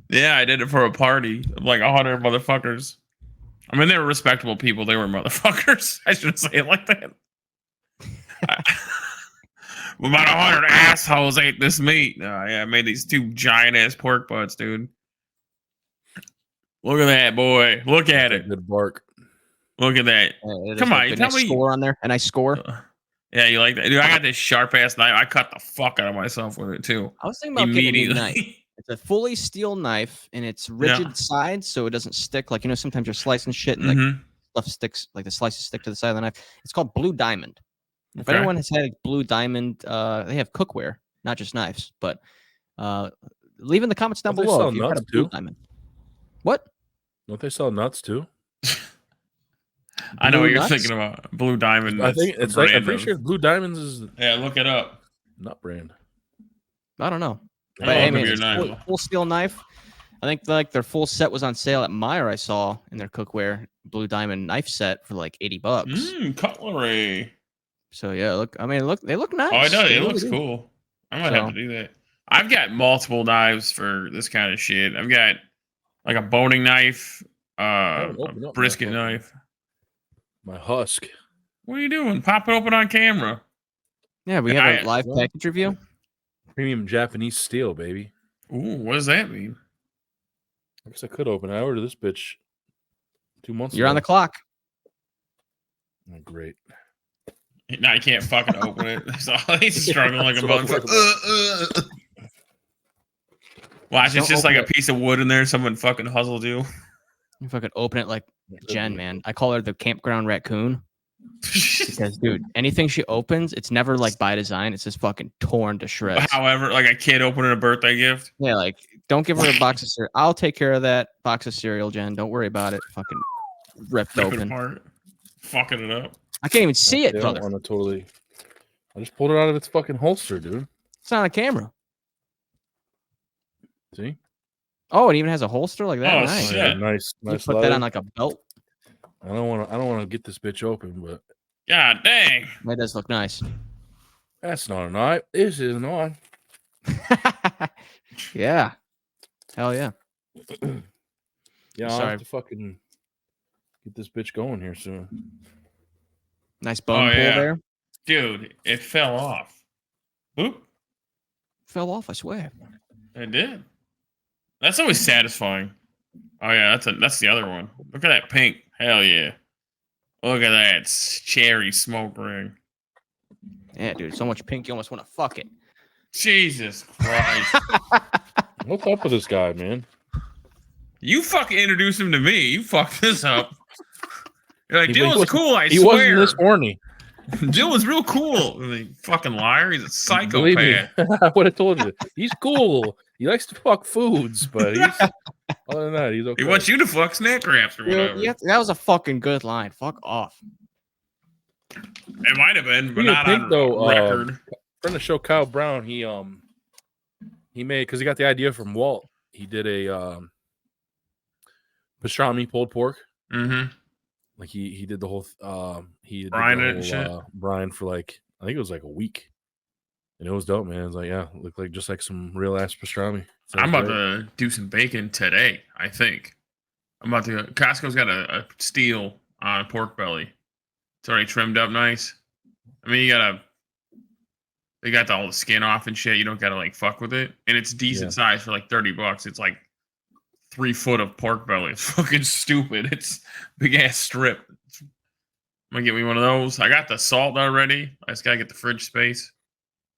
Yeah, I did it for a party of like 100 motherfuckers. I mean, they were respectable people. They were motherfuckers. I shouldn't say it like that. About 100 assholes ate this meat. Yeah, I made these 2 giant ass pork butts, dude. Look at that, boy. Look at it. Good bark. Look at that. Come on, tell me. Score on there, and I score. Yeah, you like that, dude? I got this sharp ass knife. I cut the fuck out of myself with it too. I was thinking about getting a knife. It's a fully steel knife, and it's rigid sides, so it doesn't stick. Like sometimes you're slicing shit, and like stuff sticks, like the slices stick to the side of the knife. It's called Blue Diamond. If anyone has had Blue Diamond, they have cookware, not just knives. But leave in the comments down below if you've had a Blue Diamond. What? Don't they sell nuts too? I know what you're thinking about. Blue Diamond. I think it's like, I'm pretty sure Blue Diamonds is. Yeah, look it up. Nut brand. I don't know. But I mean, it's full steel knife. I think like their full set was on sale at Meijer. I saw in their cookware Blue Diamond knife set for like $80. Cutlery. So yeah, look. I mean, they look nice. Oh, I know. It looks cool. I might have to do that. I've got multiple knives for this kind of shit. I've got like a boning knife, a brisket knife. My husk. What are you doing? Pop it open on camera. Yeah, we have a live package review. Premium Japanese steel, baby. Ooh, what does that mean? I guess I could open it. I ordered this bitch 2 months ago. You're on the clock. Oh, great. No, I can't fucking open it. So he's struggling like a motherfucker. Watch, it's just like a piece of wood in there. Someone fucking hustled you. You fucking open it like Jen, man. I call her the campground raccoon. Because, dude, anything she opens, it's never like by design. It's just fucking torn to shreds. However, like a kid opening a birthday gift. Yeah, like don't give her a box of cereal. I'll take care of that box of cereal, Jen. Don't worry about it. Fucking ripped open. Apart. Fucking it up. I can't even see it, brother. I just pulled it out of its fucking holster, dude. It's not on camera. See? Oh, it even has a holster like that. Oh, nice. shit. Yeah, nice. You put that on like a belt. I don't want to get this bitch open, but God dang. That does look nice. That's not a knife. This is a knife. Yeah. Hell yeah. Yeah, I'll have to fucking get this bitch going here soon. Nice bone pull there. Dude, it fell off. Oop. Fell off, I swear. It did. That's always satisfying. Oh yeah, that's the other one. Look at that pink. Hell yeah. Look at that cherry smoke ring. Yeah, dude, so much pink you almost want to fuck it. Jesus Christ. What's up with this guy, man? You fucking introduced him to me. You fucked this up. You're like, Dylan's cool, I swear. He wasn't this horny. Dylan's real cool. You fucking liar. He's a psychopath. Believe me, I would have told you. He's cool. He likes to fuck foods, but other than that, he's okay. He wants you to fuck snack wraps or whatever. Yeah, that was a fucking good line. Fuck off. It might have been, but not on record. Friend of the show, Kyle Brown, he made, because he got the idea from Walt. He did a pastrami pulled pork. Mm-hmm. Like he did the whole brine and shit. Brine for like, I think it was like a week. And it was dope, man. It was like, yeah, it looked like just like some real ass pastrami. I'm about to do some bacon today, I think. I'm about to Costco's got a steel on pork belly. It's already trimmed up nice. I mean, they got all the skin off and shit. You don't gotta like fuck with it. And it's decent size for like $30. It's like 3 foot of pork belly. It's fucking stupid. It's big ass strip. I'm gonna get me one of those. I got the salt already. I just gotta get the fridge space.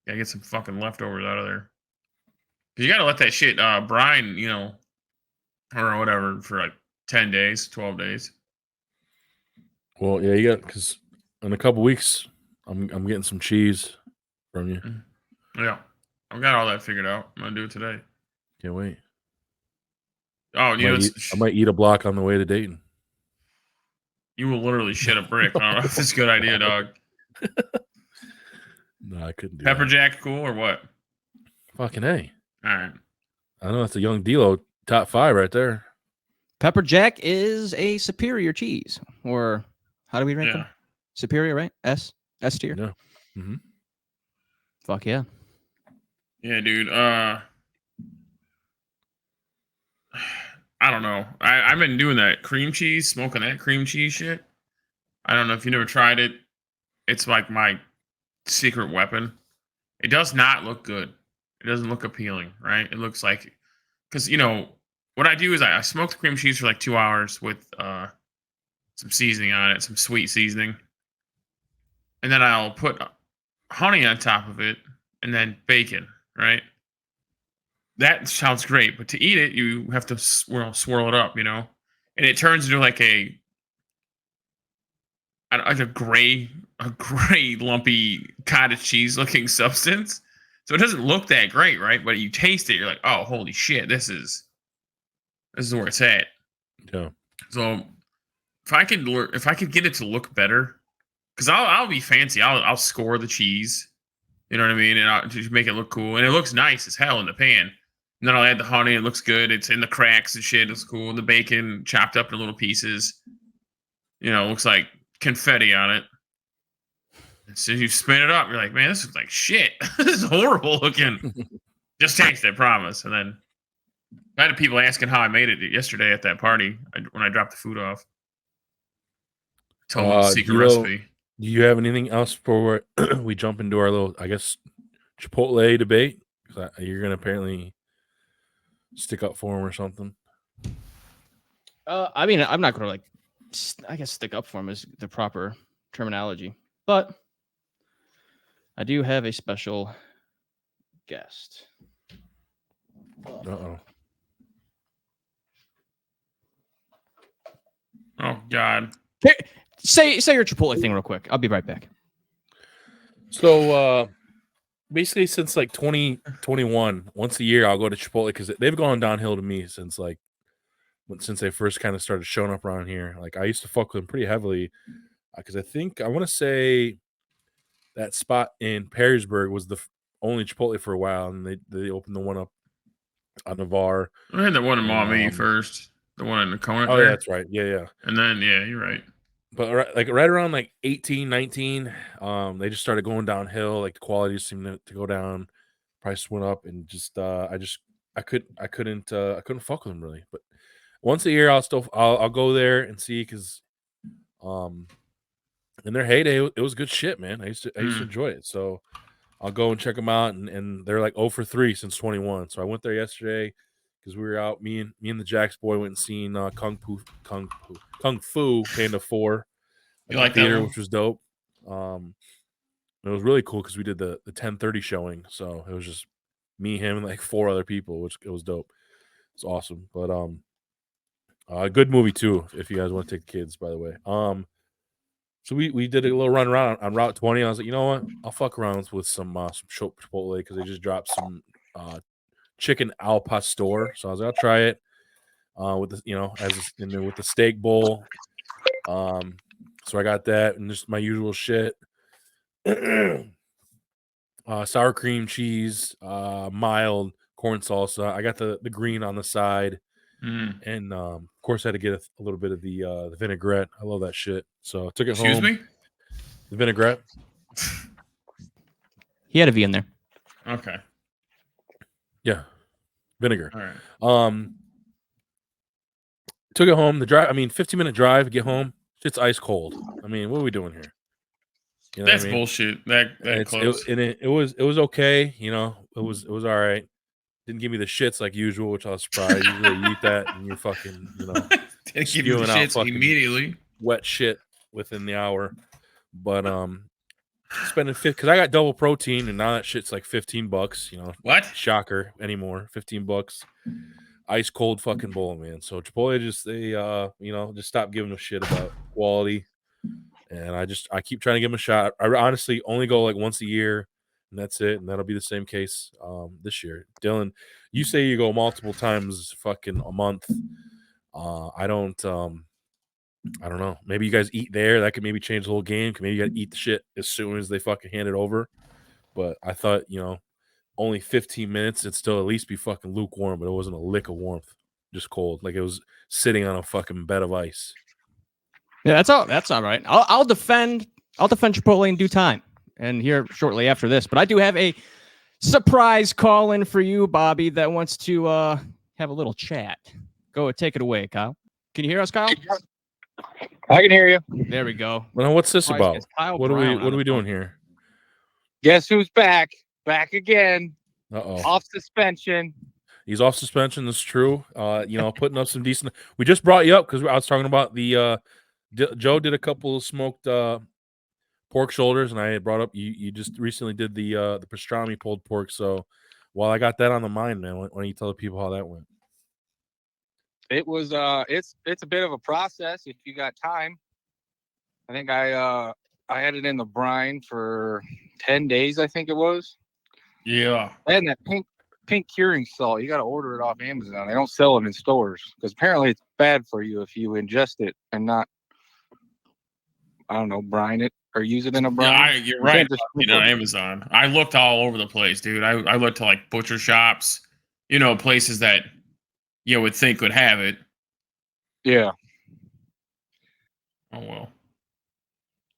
Gotta get some fucking leftovers out of there. Cause you gotta let that shit brine, or whatever for like 10 days, 12 days. Well, yeah, you got, because in a couple weeks, I'm getting some cheese from you. Yeah, I've got all that figured out. I'm gonna do it today. Can't wait. Oh, I might eat a block on the way to Dayton. You will literally shit a brick. I don't know if it's a good idea, dog. No, I couldn't do Pepper that. Jack cool or what? Fucking A. All right. I know that's a young D-Lo top 5 right there. Pepper Jack is a superior cheese, or how do we rank them? Superior, right? S tier. No. Mm-hmm. Fuck yeah. Yeah, dude. I don't know. I've been doing that cream cheese, smoking that cream cheese shit. I don't know if you never tried it. It's like my secret weapon. It does not look good. It doesn't look appealing, right? It looks like, because what I do is I smoke the cream cheese for like 2 hours with some seasoning on it, some sweet seasoning, and then I'll put honey on top of it, and then bacon, right? That sounds great, but to eat it, you have to swirl it up, and it turns into like a gray lumpy cottage cheese looking substance. So it doesn't look that great, right? But you taste it, you're like, oh, holy shit, this is where it's at. Yeah. So if I could get it to look better, because I'll be fancy, I'll score the cheese, you know what I mean, and I'll just make it look cool, and it looks nice as hell in the pan. And then I'll add the honey. It looks good. It's in the cracks and shit. It's cool. The bacon chopped up in little pieces. Looks like confetti on it. So you spin it up, you're like, man, this looks like shit. This is horrible looking. Just taste it, I promise. And then I had people asking how I made it yesterday at that party when I dropped the food off. Told them the secret recipe. Do you have anything else before we jump into our little, I guess, Chipotle debate? You're going to apparently stick up for him or something. I mean, I'm not going to I guess stick up for him is the proper terminology, but I do have a special guest. Uh-oh. Oh God. Here, say your Chipotle thing real quick. I'll be right back. So basically since like 2021, once a year I'll go to Chipotle because they've gone downhill to me since they first kind of started showing up around here. Like I used to fuck with them pretty heavily because I want to say that spot in Perrysburg was the only Chipotle for a while, and they opened the one up on Navarre. I had the one in Maumee first, the one in the Conant. Oh yeah, that's right. Yeah. And then you're right. But right around like 18, 19, they just started going downhill. Like the quality seemed to go down, price went up, and just I couldn't fuck with them really. But once a year I'll go there and see because in their heyday it was good shit, man. I used to enjoy it. So I'll go and check them out, and they're like 0 for 3 since 21. So I went there yesterday because we were out. Me and the Jax boy went and seen Kung Fu Panda 4. You like theater, that one? which was dope. It was really cool because we did the 10:30 showing, so it was just me, him, and like 4 other people, which it was dope. It's awesome, but a good movie too if you guys want to take the kids. By the way, so we did a little run around on Route 20. I was like, you know what, I'll fuck around with some Chipotle because they just dropped some chicken al pastor. So I was like, I'll try it with the with the steak bowl. So I got that and just my usual shit. Sour cream cheese, mild corn salsa. I got the green on the side. And of course I had to get a little bit of the vinaigrette. I love that shit. So I took it home. Excuse me? The vinaigrette. He had a V in there. Okay. Yeah. Vinegar. All right. Took it home. 15-minute drive, get home. Shit's ice cold. I mean, what are we doing here? You know That's bullshit. That close. It was okay. It was all right. Didn't give me the shits like usual, which I was surprised. Usually you eat that and you're fucking, Didn't give you the shits immediately. Wet shit within the hour. But spending because I got double protein and now that shit's like $15. What? Shocker anymore. $15. Ice cold fucking bowl, man. So Chipotle just stop giving a shit about quality. And I keep trying to give them a shot. I honestly only go like once a year, and that's it. And that'll be the same case this year. Dylan, you say you go multiple times fucking a month. I don't I don't know. Maybe you guys eat there. That could maybe change the whole game. Maybe you got to eat the shit as soon as they fucking hand it over. But I thought, only 15 minutes, it'd still at least be fucking lukewarm, but it wasn't a lick of warmth, just cold. Like it was sitting on a fucking bed of ice. Yeah, that's all right. I'll defend Chipotle in due time, and here shortly after this. But I do have a surprise call in for you, Bobby, that wants to have a little chat. Go take it away, Kyle. Can you hear us, Kyle? I can hear you. There we go. Well, what's this about? It's Kyle What are Brown we doing here? Guess who's back? Back again. Uh-oh. Off suspension. He's off suspension. That's true. Putting up some decent. We just brought you up because I was talking about the. Joe did a couple of smoked pork shoulders, and I had brought up you just recently did the pastrami pulled pork. So while I got that on the mind, man, why don't you tell the people how that went? It was it's a bit of a process if you got time. I think I had it in the brine for 10 days, I think it was. Yeah. And that pink curing salt, you got to order it off Amazon. They don't sell it in stores because apparently it's bad for you if you ingest it and not, I don't know, brine it or use it in a brine. Yeah, you're right. On Amazon. I looked all over the place, dude. I looked to like butcher shops, places that you would think would have it. Yeah. Oh well.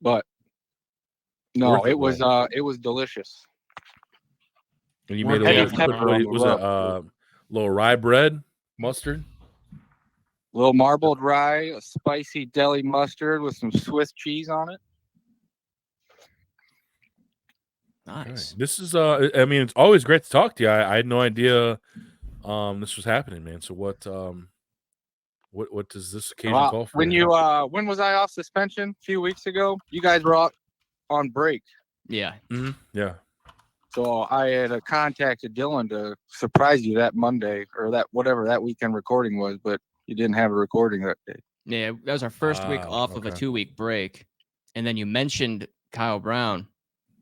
But no, it was delicious. And you made a little rye bread mustard, little marbled rye, a spicy deli mustard with some Swiss cheese on it. Nice. Okay. This is it's always great to talk to you. I had no idea this was happening, man. So what does this occasion call for? When was I off suspension? A few weeks ago. You guys were on break. Yeah. Mm-hmm. Yeah. So I had contacted Dylan to surprise you that Monday or that whatever that weekend recording was, but you didn't have a recording that day. Yeah, that was our first week off of a 2-week break, and then you mentioned Kyle Brown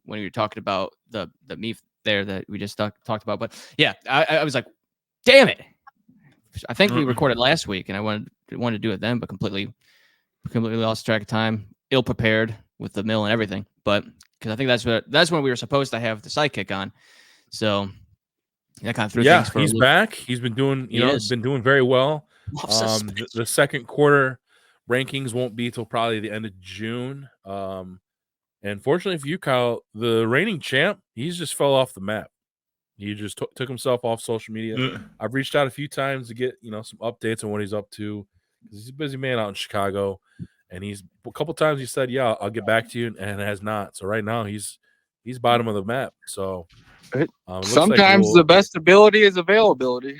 when you were talking about the meat there that we just talked about. But yeah, I was like, damn it! I think we recorded last week, and I wanted to do it then, but completely lost track of time, ill prepared with the mill and everything. But because I think that's when we were supposed to have the sidekick on, so that kind of threw things for he's back. He's been doing been doing very well. The second quarter rankings won't be till probably the end of June. And fortunately for you, Kyle, the reigning champ, he's just fell off the map. He just took himself off social media. I've reached out a few times to get some updates on what he's up to because he's a busy man out in Chicago. And he's a couple times he said, "Yeah, I'll get back to you," and has not. So right now he's bottom of the map. So sometimes the best ability is availability.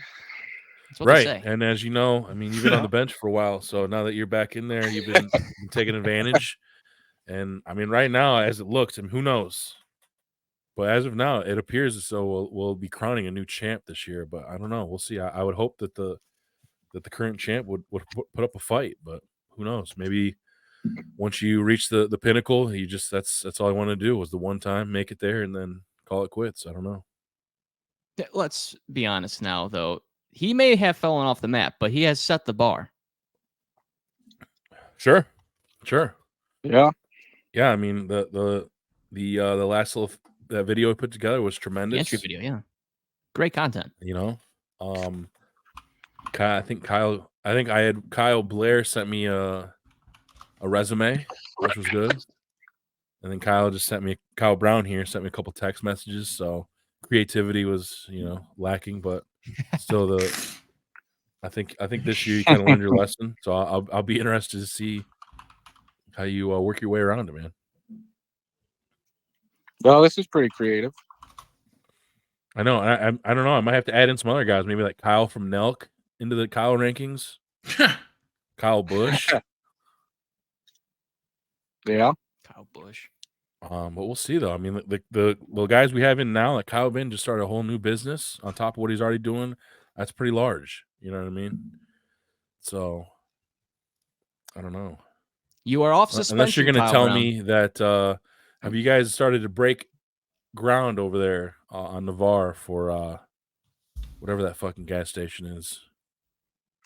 Right. And as you know, I mean, you've been on the bench for a while. So now that you're back in there, you've been taking advantage. And I mean, right now, as it looks, and who knows? But as of now, it appears as though we'll be crowning a new champ this year. But I don't know. We'll see. I would hope that the current champ would put up a fight, but who knows? Maybe once you reach the pinnacle, that's all I want to do was the one time make it there and then call it quits. I don't know. Let's be honest now, though. He may have fallen off the map, but he has set the bar. Sure. Yeah. I mean, the last little that video I put together was tremendous. The entry video, yeah, great content. I think I had Kyle Blair sent me a resume, which was good, and then Kyle Brown here sent me a couple text messages. So creativity was lacking, but still I think this year you kind of learned your lesson. So I'll be interested to see how you work your way around it, man. Well, this is pretty creative. I know. I don't know. I might have to add in some other guys, maybe like Kyle from Nelk into the Kyle rankings. Kyle Bush. Yeah. Kyle Bush. But we'll see though. I mean, the guys we have in now, like Kyle Vin, just started a whole new business on top of what he's already doing. That's pretty large. You know what I mean? So I don't know. You are off suspension. Unless you're going to tell Brown. me that have you guys started to break ground over there on Navarre for whatever that fucking gas station is?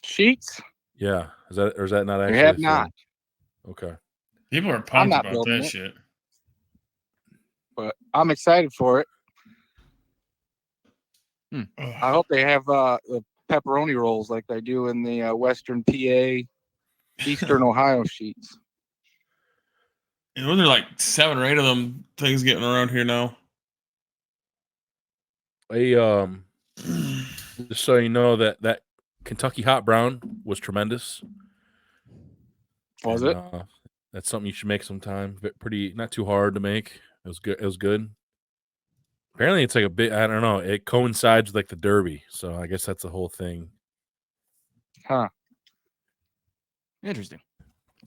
Sheets? Yeah. Is that not actually? We have not. Okay. People are I'm pumped not about building that it. shit. But I'm excited for it. I hope they have the pepperoni rolls like they do in the Western PA, Eastern Ohio sheets. And those are like 7 or 8 of them things getting around here now. Just so you know that Kentucky hot brown was tremendous. Was And, it? That's something you should make sometime. But pretty, not too hard to make. It was good. It was good. Apparently, it's like a bit. I don't know. It coincides with like the Derby, so I guess that's the whole thing. Huh. Interesting.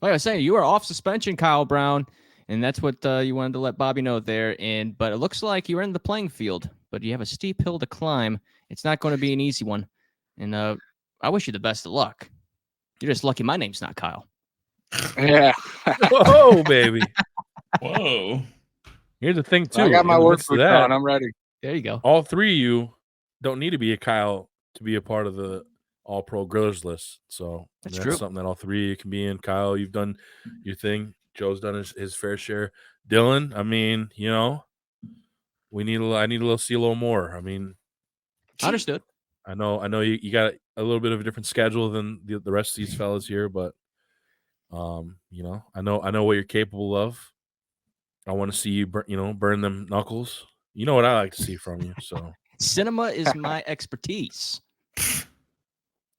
Like I was saying, you are off suspension, Kyle Brown, and that's what you wanted to let Bobby know there. But it looks like you're in the playing field, but you have a steep hill to climb. It's not going to be an easy one, and I wish you the best of luck. You're just lucky my name's not Kyle. Yeah. Whoa, baby. Whoa. Here's the thing too. I got my in the work midst of boots that, on. I'm ready. There you go. all three of you don't need to be a Kyle to be a part of the All Pro Grillers list. So That's that's true. something that all three of you can be in. Kyle, you've done your thing. Joe's done his fair share. Dylan, I mean, you know, I need to see a little more. I mean, Understood. I know you got a little bit of a different schedule than the rest of these fellas here, but you know, I know what you're capable of. I want to see you burn them knuckles. You know what I like to see from you. So Cinema is my expertise.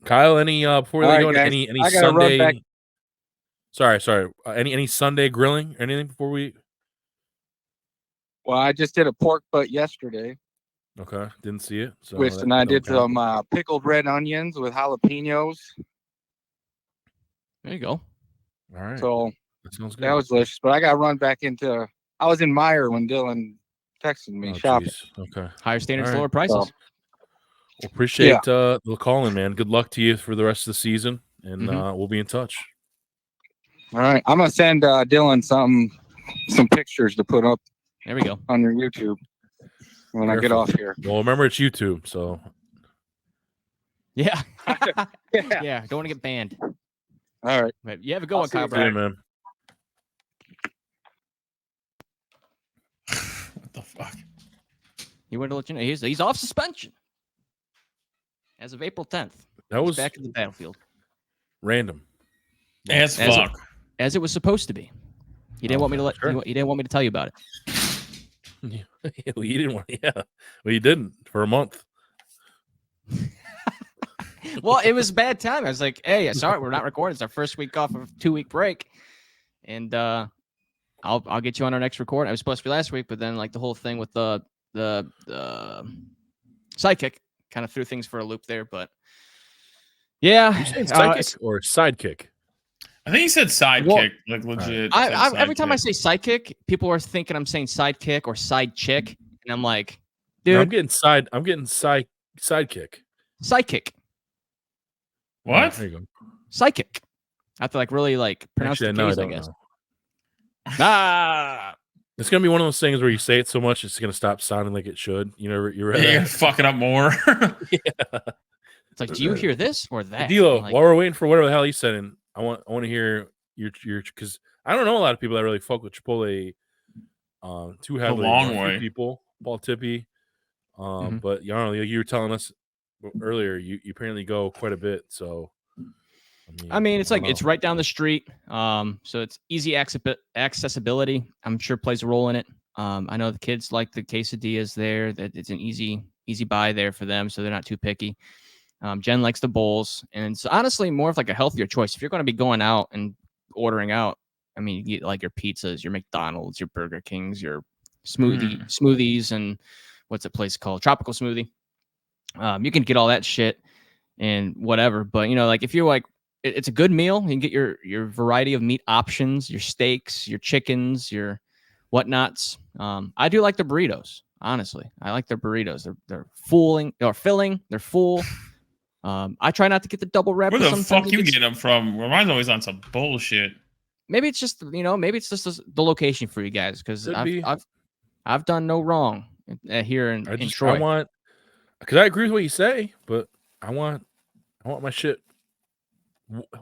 Kyle, any before All we right, go into guys. any I gotta run back. Sunday sorry any Sunday grilling or anything before we Well, I just did a pork butt yesterday. Okay, didn't see it. So Twist, that and I don't did count. some pickled red onions with jalapenos. There you go. All right. So That sounds good. that was delicious. But I got to run back into. I was in Meyer when Dylan texted me shopping. Geez. Okay. Higher standards, All right. lower prices. So, Well, appreciate the calling, man. Good luck to you for the rest of the season, and we'll be in touch. all right, I'm gonna send Dylan some pictures to put up. There we go. On your YouTube when I get off here. Well, remember it's YouTube, so yeah, yeah. Don't want to get banned. All right, but you have a good one, Kyle see Brown. you, man. What the fuck? He wanted to let you know he's off suspension as of April 10th. That was back in the battlefield. Random. As fuck. As it was supposed to be. He didn't want me to he didn't want me to tell you about it. Well, you didn't want. Yeah, well, you didn't for a month. Well, it was a bad time. I was like, "Hey, sorry, we're not recording. It's our first week off of a 2-week break, and I'll get you on our next recording. I was supposed to be last week, but then like the whole thing with the sidekick kind of threw things for a loop there. But yeah, you saying sidekick or sidekick? I think he said sidekick, like legit. Every time I say sidekick, people are thinking I'm saying sidekick or side chick, and I'm like, dude, no, I'm getting sidekick. Sidekick. What? There you go. Psychic. I have to like really like pronounce the K's, I guess. It's gonna be one of those things where you say it so much it's gonna stop sounding like it should. You know, you're fucking up more. Yeah. It's like, do you hear this or that? Dilo, like, while we're waiting for whatever the hell he said, and I want to hear your because I don't know a lot of people that really fuck with Chipotle too heavily. A long way. People, Paul Tippy, but you know, you were telling us earlier, you apparently go quite a bit. So, I mean, it's like it's right down the street, so it's easy accessibility. I'm sure plays a role in it. I know the kids like the quesadillas there. That it's an easy buy there for them, so they're not too picky. Jen likes the bowls, and it's honestly more of like a healthier choice. If you're going to be going out and ordering out, I mean, you get like your pizzas, your McDonald's, your Burger Kings, your smoothies, and what's a place called Tropical Smoothie. You can get all that shit and whatever, but you know, like if you're like, it's a good meal. You can get your variety of meat options, your steaks, your chickens, your whatnots. I do like the burritos. Honestly, I like their burritos. They're filling. They're full. I try not to get the double wrap. Where the fuck you get them from? Well, mine's always on some bullshit. Maybe it's just the location for you guys because I've done no wrong here in Troy. I want, because I agree with what you say, but I want my shit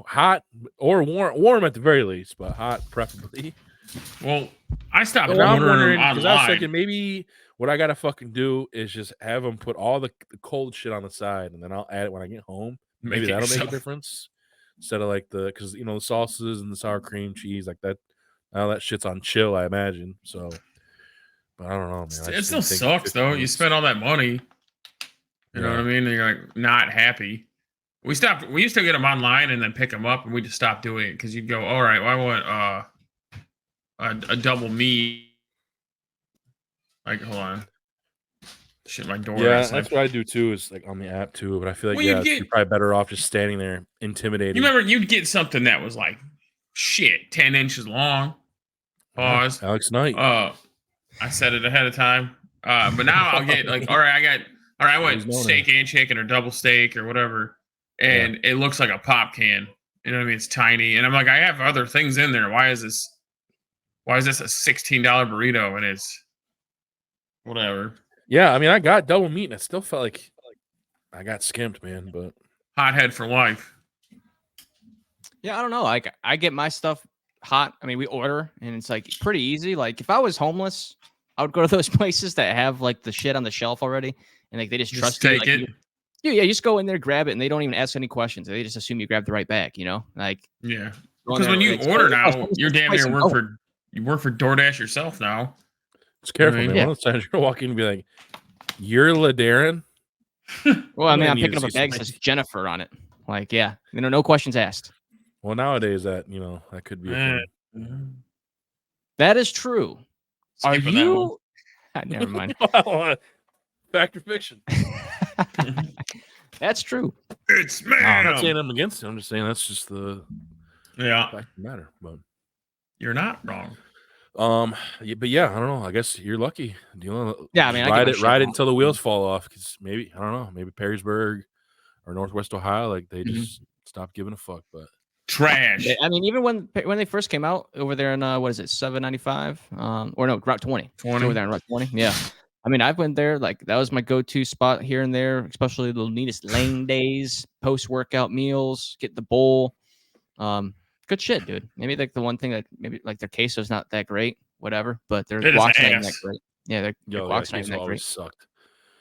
hot or warm at the very least, but hot preferably. Well, I stopped So I'm ordering wondering them because I was online. thinking maybe what I gotta fucking do is just have them put all the cold shit on the side, and then I'll add it when I get home. Make Maybe it that'll make a yourself. difference instead of like because the sauces and the sour cream cheese like that. All that shit's on chill, I imagine. So, but I don't know, man. I It just still didn't think sucks 50 though. You minutes. spend all that money. You know what I mean? And you're like not happy. We stopped. We used to get them online and then pick them up, and we just stopped doing it because you'd go, all right, well, I want a double meat. Like, hold on. Shit, my door. Yeah, that's what I do too. Is like on the app too. But I feel like Well, you're probably better off just standing there intimidating. You remember you'd get something that was like shit, 10 inches long. Pause. Alex Knight. I said it ahead of time. But now I'll get like, all right, I went steak and chicken or double steak or whatever, and it looks like a pop can. You know what I mean? It's tiny, and I'm like, I have other things in there. Why is this a $16 burrito? And it's whatever. Yeah, I mean, I got double meat, and I still felt like I got skimped, man. But hothead for life. Yeah, I don't know. Like, I get my stuff hot. I mean, we order, and it's like pretty easy. Like, if I was homeless, I would go to those places that have like the shit on the shelf already, and like they just trust you. Take it. Yeah, you just go in there, grab it, and they don't even ask any questions. They just assume you grab the right bag. Like, yeah. Because when you order now, you're damn near work for DoorDash yourself now. Just careful, man. One of the times you're gonna walk in and be like, "You're LaDarren." Well, I mean, I'm picking up a bag that says Jennifer on it. Like, yeah, no questions asked. Well, nowadays that could be a thing. That is true. Are you? Never mind. Fact or fiction? That's true. It's man. I'm not saying I'm against it. I'm just saying that's just the fact of the matter. But you're not wrong. But yeah, I don't know. I guess you're lucky. Do you want to? Yeah, I mean, ride it until the wheels fall off. Because maybe I don't know. Maybe Perrysburg or Northwest Ohio, like they just stopped giving a fuck. But trash. I mean, even when they first came out over there in what is it, 795? Or no, Route 20. Over there in Route 20. Yeah. I mean, I've went there. Like that was my go-to spot here and there, especially the neatest lane days, post-workout meals, get the bowl. Good shit, dude. Maybe like the one thing that maybe like their queso's not that great, whatever, but their guac's not even that great. Yeah, their guac's not even that great. Sucked.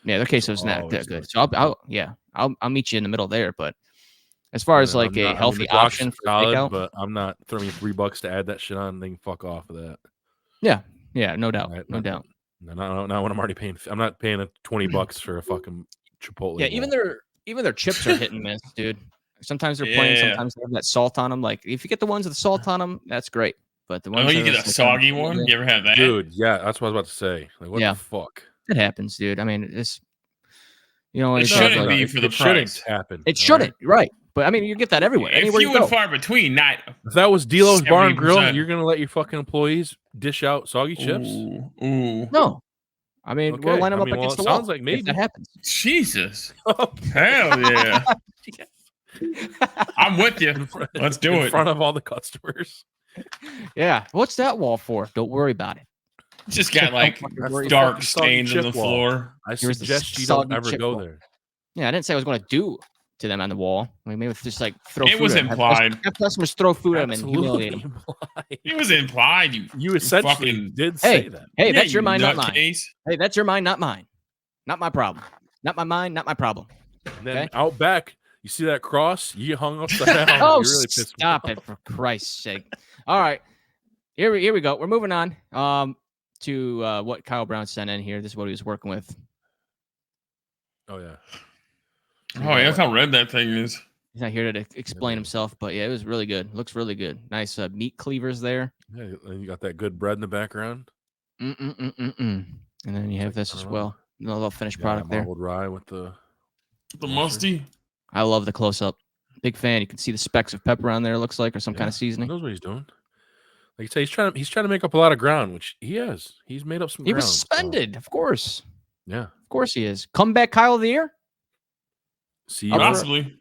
Yeah, their queso's not that good. So I'll meet you in the middle there. But as far as like a healthy option for takeout, but I'm not throwing $3 to add that shit on. They can fuck off of that. Yeah, no doubt, no doubt. No, not when I'm already paying. I'm not paying $20 for a fucking Chipotle. Yeah, bowl. even their chips are hit and miss, dude. Sometimes they're plain, sometimes they have that salt on them. Like if you get the ones with the salt on them, that's great. But the ones you get a soggy one, you ever have that, dude? Yeah, that's what I was about to say. Like, what the fuck? It happens, dude. I mean, it's it shouldn't be for the price. Shouldn't happen. It shouldn't, right? But I mean, you get that everywhere. If you and far between, not if that was Delo's Bar and Grill, you're gonna let your fucking employees dish out soggy chips? Ooh. No. I mean, we'll line them up against the wall. Sounds like maybe that happens. Jesus. Hell yeah. I'm with you. Let's do it. In front of all the customers. Yeah. What's that wall for? Don't worry about it. Just got like dark stains on the floor. I suggest you don't ever go there. Yeah, I didn't say I was going to do to them on the wall. I mean, maybe just like throw. It was implied. Have customers throw food at them and humiliate them. It was implied. You essentially did say that. Hey, that's your mind, not mine. Hey, that's your mind, not mine. Not my problem. Not my mind, not my problem. And then out back, you see that cross? You hung upside down. Oh, really stop it, for Christ's sake. All right. Here we go. We're moving on to what Kyle Brown sent in here. This is what he was working with. Oh, yeah. Oh, yeah, that's how red that thing is. He's not here to explain himself, but yeah, it was really good. Looks really good. Nice meat cleavers there. Yeah, and you got that good bread in the background. And then you have this as well. A little finished product there. Marbled rye with the musty. I love the close up. Big fan. You can see the specks of pepper on there. It looks like, or some kind of seasoning. He knows what he's doing. Like I say, he's trying to make up a lot of ground, which he has. He's made up some. He ground, was suspended, of course. Yeah, of course he is. Comeback Kyle of the year. See, possibly.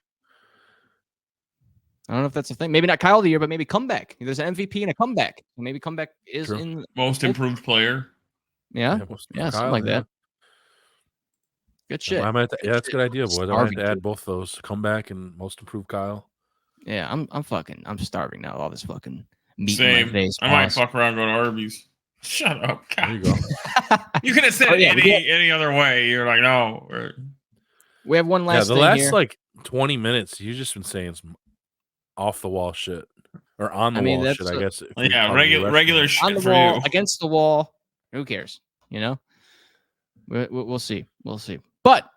I don't know if that's a thing. Maybe not Kyle of the year, but maybe comeback. There's an MVP and a comeback. Maybe comeback is in most improved player. Yeah, something like that. Good shit. That's a good idea, boys. I might have to add both those: comeback and most improved Kyle. Yeah, I'm starving now. All this fucking meat in Same. my face. I might boss. fuck around and go to Arby's. Shut up. God. There you go. You could have said Oh, yeah, any other way. You're like, no. We have one last the thing last here. like 20 minutes, you've just been saying some off the wall shit or on the I mean, wall that's shit. I guess. if we Yeah, call it the regular restaurant. shit on the for wall, you. against the wall. Who cares? You know, we'll see. We'll see. But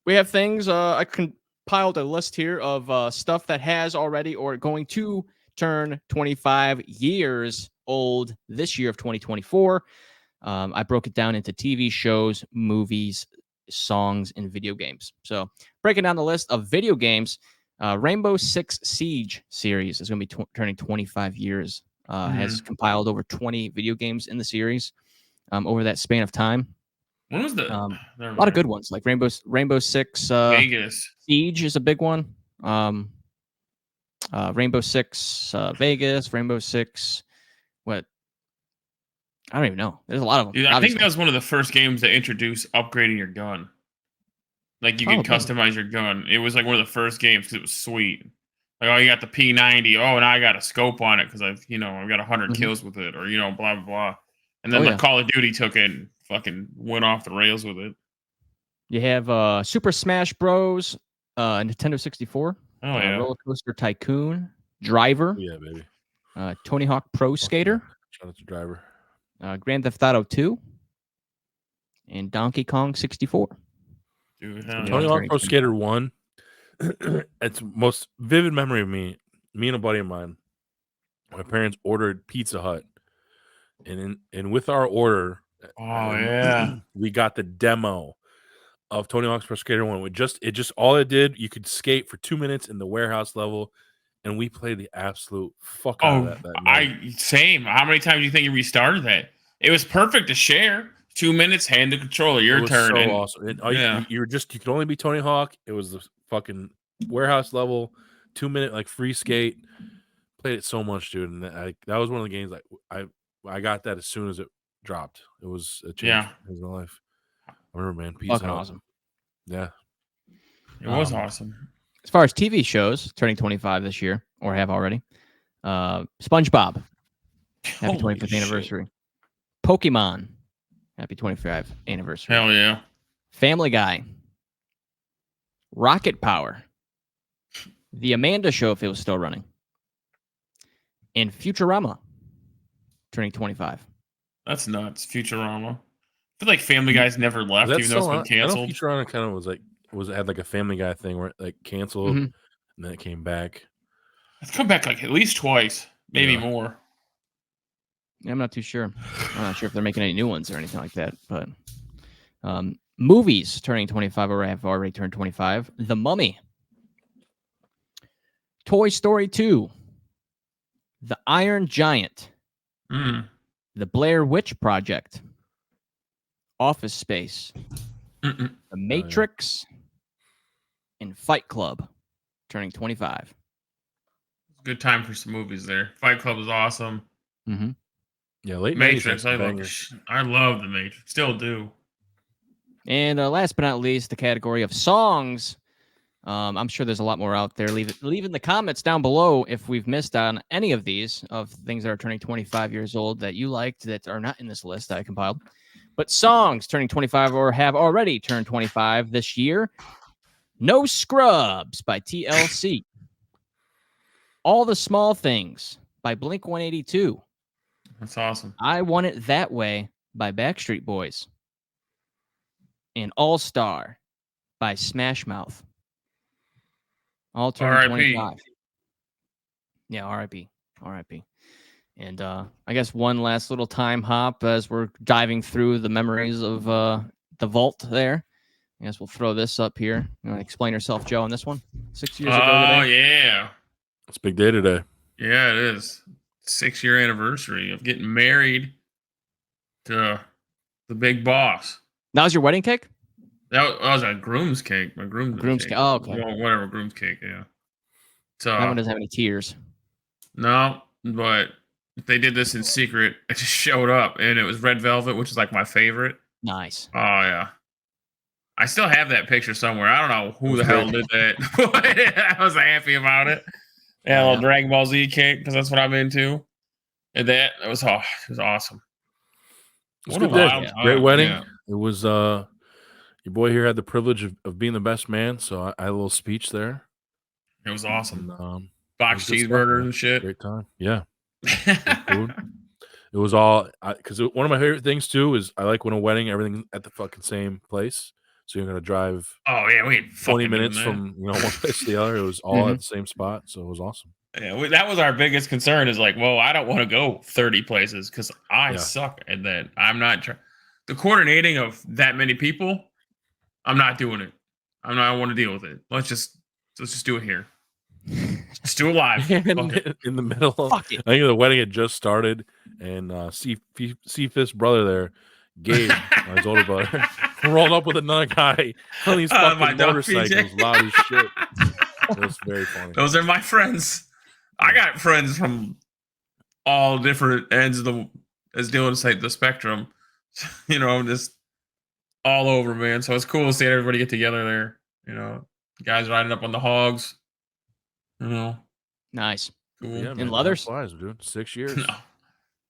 we have things. I compiled a list here of stuff that has already or going to turn 25 years old this year of 2024. I broke it down into TV shows, movies, songs, and video games. So breaking down the list of video games, Rainbow Six Siege series is going to be turning 25 years. Has compiled over 20 video games in the series over that span of time. When was the A lot of good ones like Rainbow Six Vegas? Siege is a big one. Rainbow Six Vegas, Rainbow Six. What? I don't even know. There's a lot of them. Dude, I think that was one of the first games that introduced upgrading your gun. Like you could customize your gun. It was like one of the first games because it was sweet. Like, oh, you got the P90. Oh, and I got a scope on it because I've got 100 kills with it, or blah blah blah. And then Call of Duty took it and fucking went off the rails with it. You have Super Smash Bros. Nintendo 64. Oh yeah. Roller Coaster Tycoon, Driver. Yeah, baby. Tony Hawk Pro Skater. Shout out to Driver. Grand Theft Auto 2. And Donkey Kong 64. Dude, Tony Hawk Pro Skater 1. It's most vivid memory of me and a buddy of mine. My parents ordered Pizza Hut, and with our order, we got the demo of Tony Hawk's Pro Skater 1. All it did, you could skate for 2 minutes in the warehouse level, and we played the absolute fuck out of that night. Same. How many times do you think you restarted that? It was perfect to share. 2 minutes, hand the controller, your turn. So awesome. And you could only be Tony Hawk. It was the fucking warehouse level, 2 minute like free skate. Played it so much, dude. And that was one of the games I got that as soon as it dropped. It was a change in my life. I remember, man. Fucking awesome. Yeah. It was awesome. As far as TV shows turning 25 this year, or have already, SpongeBob. Happy 25th anniversary. Pokemon. Happy 25th anniversary. Hell yeah. Family Guy. Rocket Power. The Amanda Show, if it was still running. And Futurama. Turning 25. That's nuts. Futurama. I feel like Family Guy's never left, even though it's been canceled. I know Futurama kind of had like a Family Guy thing where it like canceled and then it came back. It's come back like at least twice, maybe more. Yeah, I'm not too sure. I'm not sure if they're making any new ones or anything like that. But movies turning 25 or have already turned 25. The Mummy. Toy Story 2. The Iron Giant. The Blair Witch Project. Office Space. The Matrix. And Fight Club turning 25. Good time for some movies there. Fight Club was awesome. Mm-hmm. Yeah, late Matrix. I love the Matrix. Still do. And last but not least, the category of songs. I'm sure there's a lot more out there. Leave in the comments down below if we've missed on any of these of things that are turning 25 years old that you liked that are not in this list that I compiled. But songs turning 25 or have already turned 25 this year. No Scrubs by TLC. All the Small Things by Blink-182. That's awesome. I Want It That Way by Backstreet Boys. And All Star by Smash Mouth. All turning 25. Yeah, R.I.P. R.I.P. And I guess one last little time hop as we're diving through the memories of the vault there. I guess we'll throw this up here. You want to explain yourself, Joe, on this one? 6 years ago today. Oh, yeah. It's a big day today. Yeah, it is. 6-year anniversary of getting married to the big boss. That was your wedding cake? That was a groom's cake. My groom's cake. Oh, okay. Well, whatever, groom's cake, yeah. So That one doesn't have any tears. No, but they did this in secret. It just showed up, and it was red velvet, which is like my favorite. Nice. Oh, yeah. I still have that picture somewhere. I don't know who the hell did that. I was happy about it. Yeah, a little Dragon Ball Z cake because that's what I'm into. And it was awesome. It was a good day. Great wedding. Yeah. It was your boy here had the privilege of being the best man, so I had a little speech there. It was awesome. And, box cheeseburgers and shit. Great time. Yeah. Food. It was all because one of my favorite things too is I like when a wedding everything at the fucking same place. So you're gonna drive. Oh yeah, we 20 minutes from one place to the other. It was all at the same spot, so it was awesome. Yeah, that was our biggest concern. Is like, well, I don't want to go 30 places because I suck, and then I'm not the coordinating of that many people. I'm not doing it. I don't want to deal with it. Let's just do it here. Just do it live. in the middle. Fuck it. I think the wedding had just started, and C-Fifth's brother there, Gabe, his older brother, rolled up with another guy on these fucking motorcycles, loud as shit. It was very funny. Those are my friends. I got friends from all different ends of the spectrum. Just all over, man. So it's cool to see everybody get together there. Guys riding up on the hogs. Nice. Cool. Yeah, in leathers. Flies, dude. 6 years. No.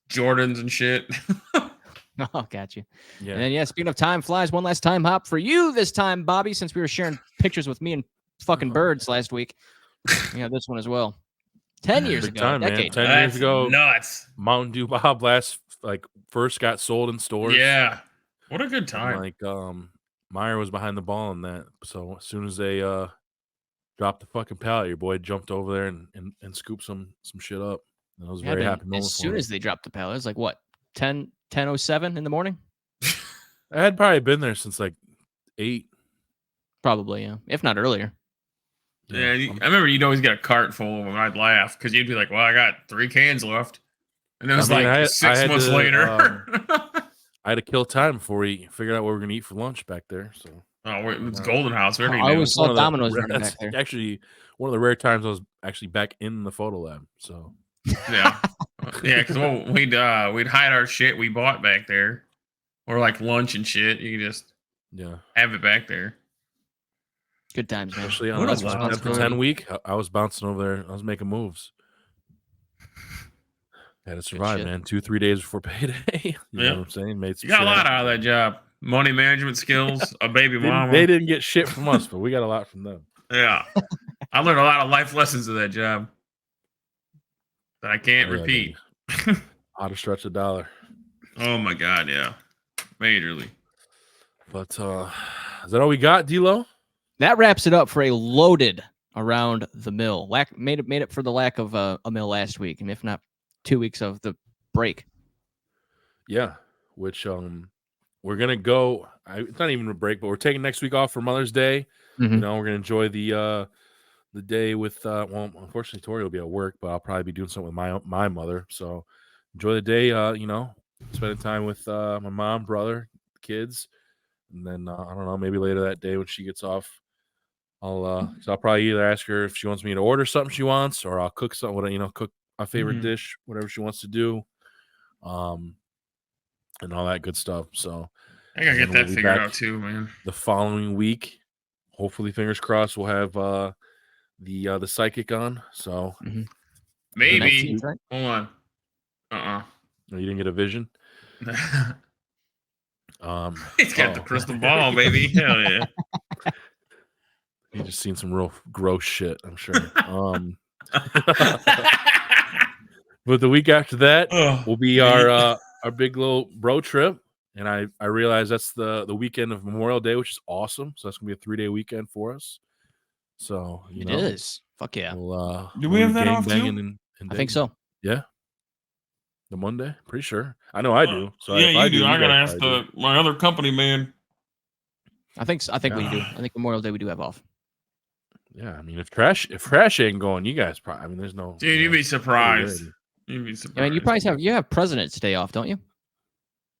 Jordans and shit. Oh, got you. Yeah. And then, speaking of time flies, one last time hop for you this time, Bobby, since we were sharing pictures with me and fucking birds last week. We have this one as well. 10 years ago. Time, man. 10 years ago. Nuts. Mountain Dew Bob first got sold in stores. Yeah. What a good time. And, Meyer was behind the ball on that. So as soon as they dropped the fucking pallet, your boy jumped over there and scooped some shit up. And I was very happy. As soon as they dropped the pallet, it was like what, 10:07 in the morning? I had probably been there since 8. Probably, yeah. If not earlier. Yeah, I remember you'd always get a cart full of them. I'd laugh because you'd be like, well, I got 3 cans left. And it was 6 months later. I had to kill time before we figured out what we were going to eat for lunch back there. So it's Golden House. I always saw Domino's running back there. Actually, one of the rare times I was actually back in the photo lab. So yeah, because we'd hide our shit we bought back there, or lunch and shit. You could just have it back there. Good times, man. Especially on the 10 week, I was bouncing over there. I was making moves. Had to survive, man. 2-3 days before payday. You know what I'm saying? You got a lot out of that job. Money management skills, a baby mama. They didn't get shit from us, but we got a lot from them. Yeah. I learned a lot of life lessons of that job that I can't repeat. How to stretch $1. Oh my God, yeah. Majorly. But is that all we got, D-Lo? That wraps it up for a loaded around the mill. Made it for the lack of a mill last week, and if not 2 weeks of the break. Yeah, which we're gonna go. It's not even a break, but we're taking next week off for Mother's Day. Mm-hmm. We're gonna enjoy the day with. Unfortunately, Tori will be at work, but I'll probably be doing something with my mother. So enjoy the day. Spending time with my mom, brother, kids, and then I don't know, maybe later that day when she gets off, I'll probably either ask her if she wants me to order something she wants, or I'll cook something. Cook my favorite dish, whatever she wants to do, and all that good stuff. So I gotta get that figured out too, man. The following week, hopefully, fingers crossed, we'll have the psychic on. So maybe. Hold on. No, you didn't get a vision. He's got the crystal ball, baby. Hell yeah. You just seen some real gross shit, I'm sure. But the week after that will be our big little bro trip, and I realize that's the weekend of Memorial Day, which is awesome. So that's gonna be a 3-day weekend for us. So it is. Fuck yeah. Do we have that off too? I think so. Yeah. The Monday, pretty sure. I know I do. So yeah, you do. I gotta ask my other company man. I think we do. I think Memorial Day we do have off. Yeah, I mean, if trash ain't going, you guys probably. I mean, there's no. Dude, you'd be surprised. You'd be surprised. I mean, you have President's Day off, don't you?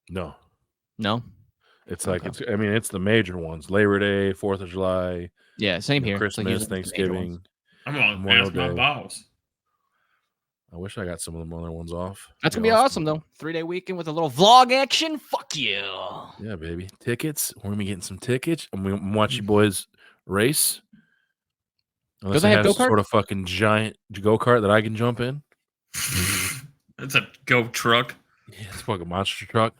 No. It's it's the major ones: Labor Day, 4th of July. Yeah, same here. Christmas, Thanksgiving. I'm gonna ask my boss. I wish I got some of the other ones off. That's gonna be awesome though. 3-day weekend with a little vlog action. Fuck yeah. Yeah, baby. Tickets. We're gonna be getting some tickets. I'm gonna watch you boys race. Unless they I have have go-karts? sort of fucking giant go-kart that I can jump in. That's a go truck. Yeah, it's a fucking monster truck.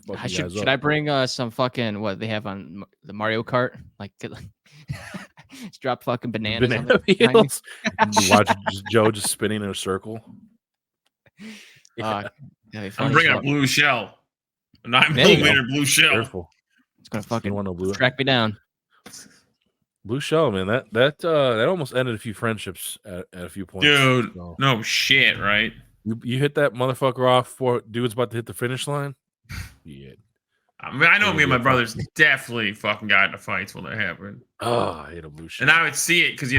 Fuck you guys Should up. I bring some fucking what they have on the Mario Kart? Like, just drop fucking bananas on Banana the behind me? peels. Watch Joe just spinning in a circle. That'd be I'm funny as bringing a fuck. blue shell. A 9 There you go. millimeter blue shell. Careful. It's gonna You fucking want no blue? track me down. Blue shell, man. That almost ended a few friendships at a few points. Dude, So, no shit, right? you hit that motherfucker off before dude's about to hit the finish line. Yeah. I mean, I know Maybe me and my a brothers definitely fucking got into fights when that happened. Oh, I hate a blue shell. And I would see it because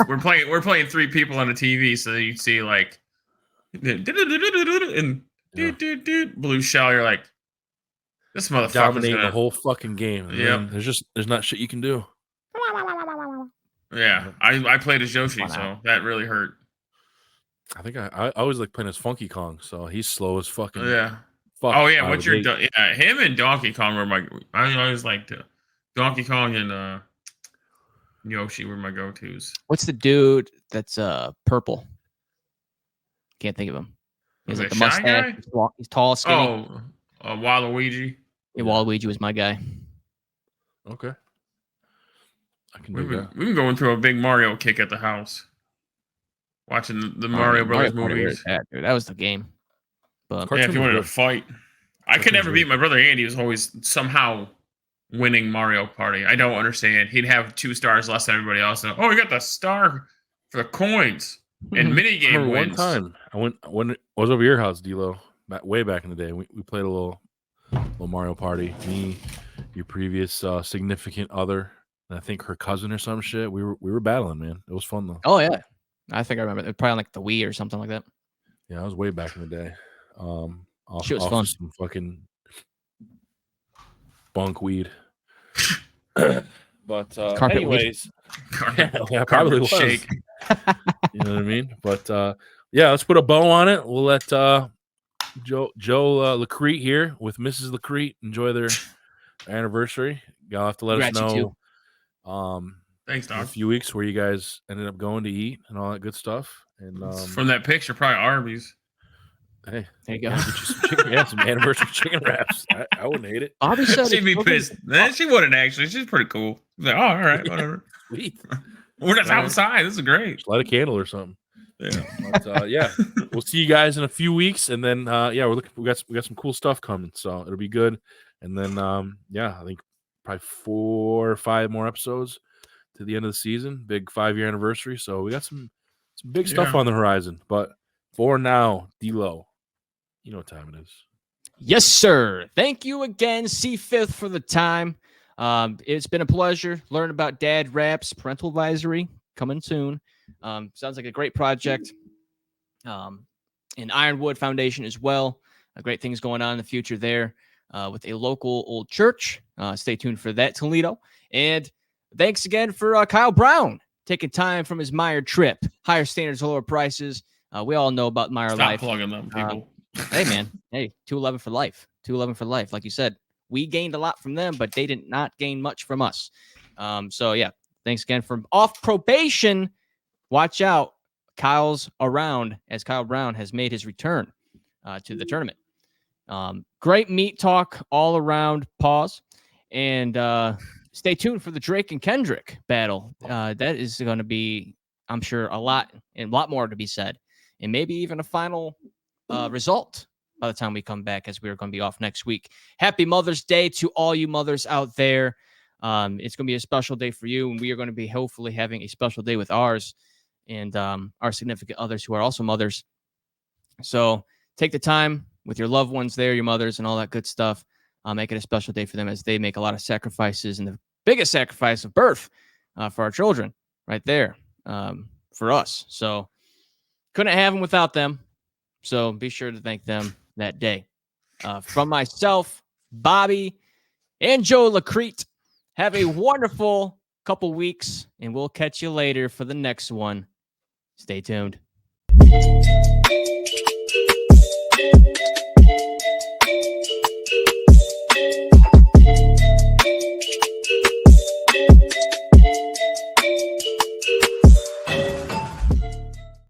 we're playing 3 people on the TV, so you'd see like and blue shell. You're like, this motherfucker's dominating gonna the whole fucking game. And Yep. then there's not shit you can do. Yeah, I played as Yoshi, Wow. so that really hurt. I think I always like playing as Funky Kong, so he's slow as fucking. Yeah. Fuck Oh yeah, out what's of the your gate. yeah? Him and Donkey Kong were I always liked Donkey Kong and Yoshi were my go-tos. What's the dude that's purple? Can't think of him. He's Was like it the Shy mustache. Guy? He's tall, skinny. Waluigi. Yeah, Waluigi was my guy. Okay. I can We've do been, that. we've been going through a big Mario kick at the house. Watching the Mario Brothers Party, movies. that was the game. But Cartoon Yeah, if you was wanted to good. fight. I could Cartoon's never really beat my brother Andy. He was always somehow winning Mario Party. I don't understand. He'd have 2 stars less than everybody else. And, he got the star for the coins and I minigame remember wins. one time when I was over your house, D-Lo, way back in the day. We played a little Mario Party. Me, your previous significant other, and I think her cousin or some shit. We were battling, man. It was fun though. oh yeah, I think I remember. It was probably on, like the Wii or something like that. Yeah, that was way back in the day. Shit was off fun. some fucking bunk weed. But Carpet weed. anyways, Carpet probably was. shake. You know what I mean? But yeah, let's put a bow on it. We'll let Joe Lacrete here with Mrs. Lacrete enjoy their anniversary. Y'all have to let us Congrats, you know Thanks, in a dog. few weeks where you guys ended up going to eat and all that good stuff. And From that picture, probably Arbys. hey, There you go. get you some chicken, some anniversary chicken wraps. I wouldn't hate it. Bobby said She'd be it's pissed. She wouldn't actually. She's pretty cool. She's like, all right, whatever. Sweet. We're just All right. outside. This is great. Just light a candle or something. Yeah. But yeah, we'll see you guys in a few weeks, and then yeah, we got some cool stuff coming, so it'll be good. And then yeah, I think probably 4 or 5 more episodes to the end of the season. Big 5-year anniversary, so we got some big stuff Yeah. on the horizon. But for now, D-Lo, you know what time it is. Yes, sir. Thank you again, C5th, for the time. It's been a pleasure learning about Dad Raps, Parental Advisory, coming soon. Sounds like a great project. And Ironwood Foundation as well. Great things going on in the future there with a local old church. Stay tuned for that, Toledo. And thanks again for Kyle Brown taking time from his Meyer trip. Higher standards, lower prices. We all know about Meyer Stop Life. plugging them, people. Hey, man. Hey, 211 for life. 211 for life. Like you said, we gained a lot from them, but they did not gain much from us. So, yeah, thanks again for off probation. Watch out. Kyle's around as Kyle Brown has made his return to the tournament. Great meat talk all around. Pause. And stay tuned for the Drake and Kendrick battle. That is going to be, I'm sure, a lot more to be said. And maybe even a final result by the time we come back, as we're going to be off next week. Happy Mother's Day to all you mothers out there. It's going to be a special day for you, and we are going to be hopefully having a special day with ours and our significant others who are also mothers. So take the time with your loved ones there, your mothers and all that good stuff. Make it a special day for them as they make a lot of sacrifices, and the biggest sacrifice of birth for our children right there for us. So couldn't have them without them. So be sure to thank them that day. From myself, Bobby, and Joe Lacrete, have a wonderful couple weeks, and we'll catch you later for the next one. Stay tuned.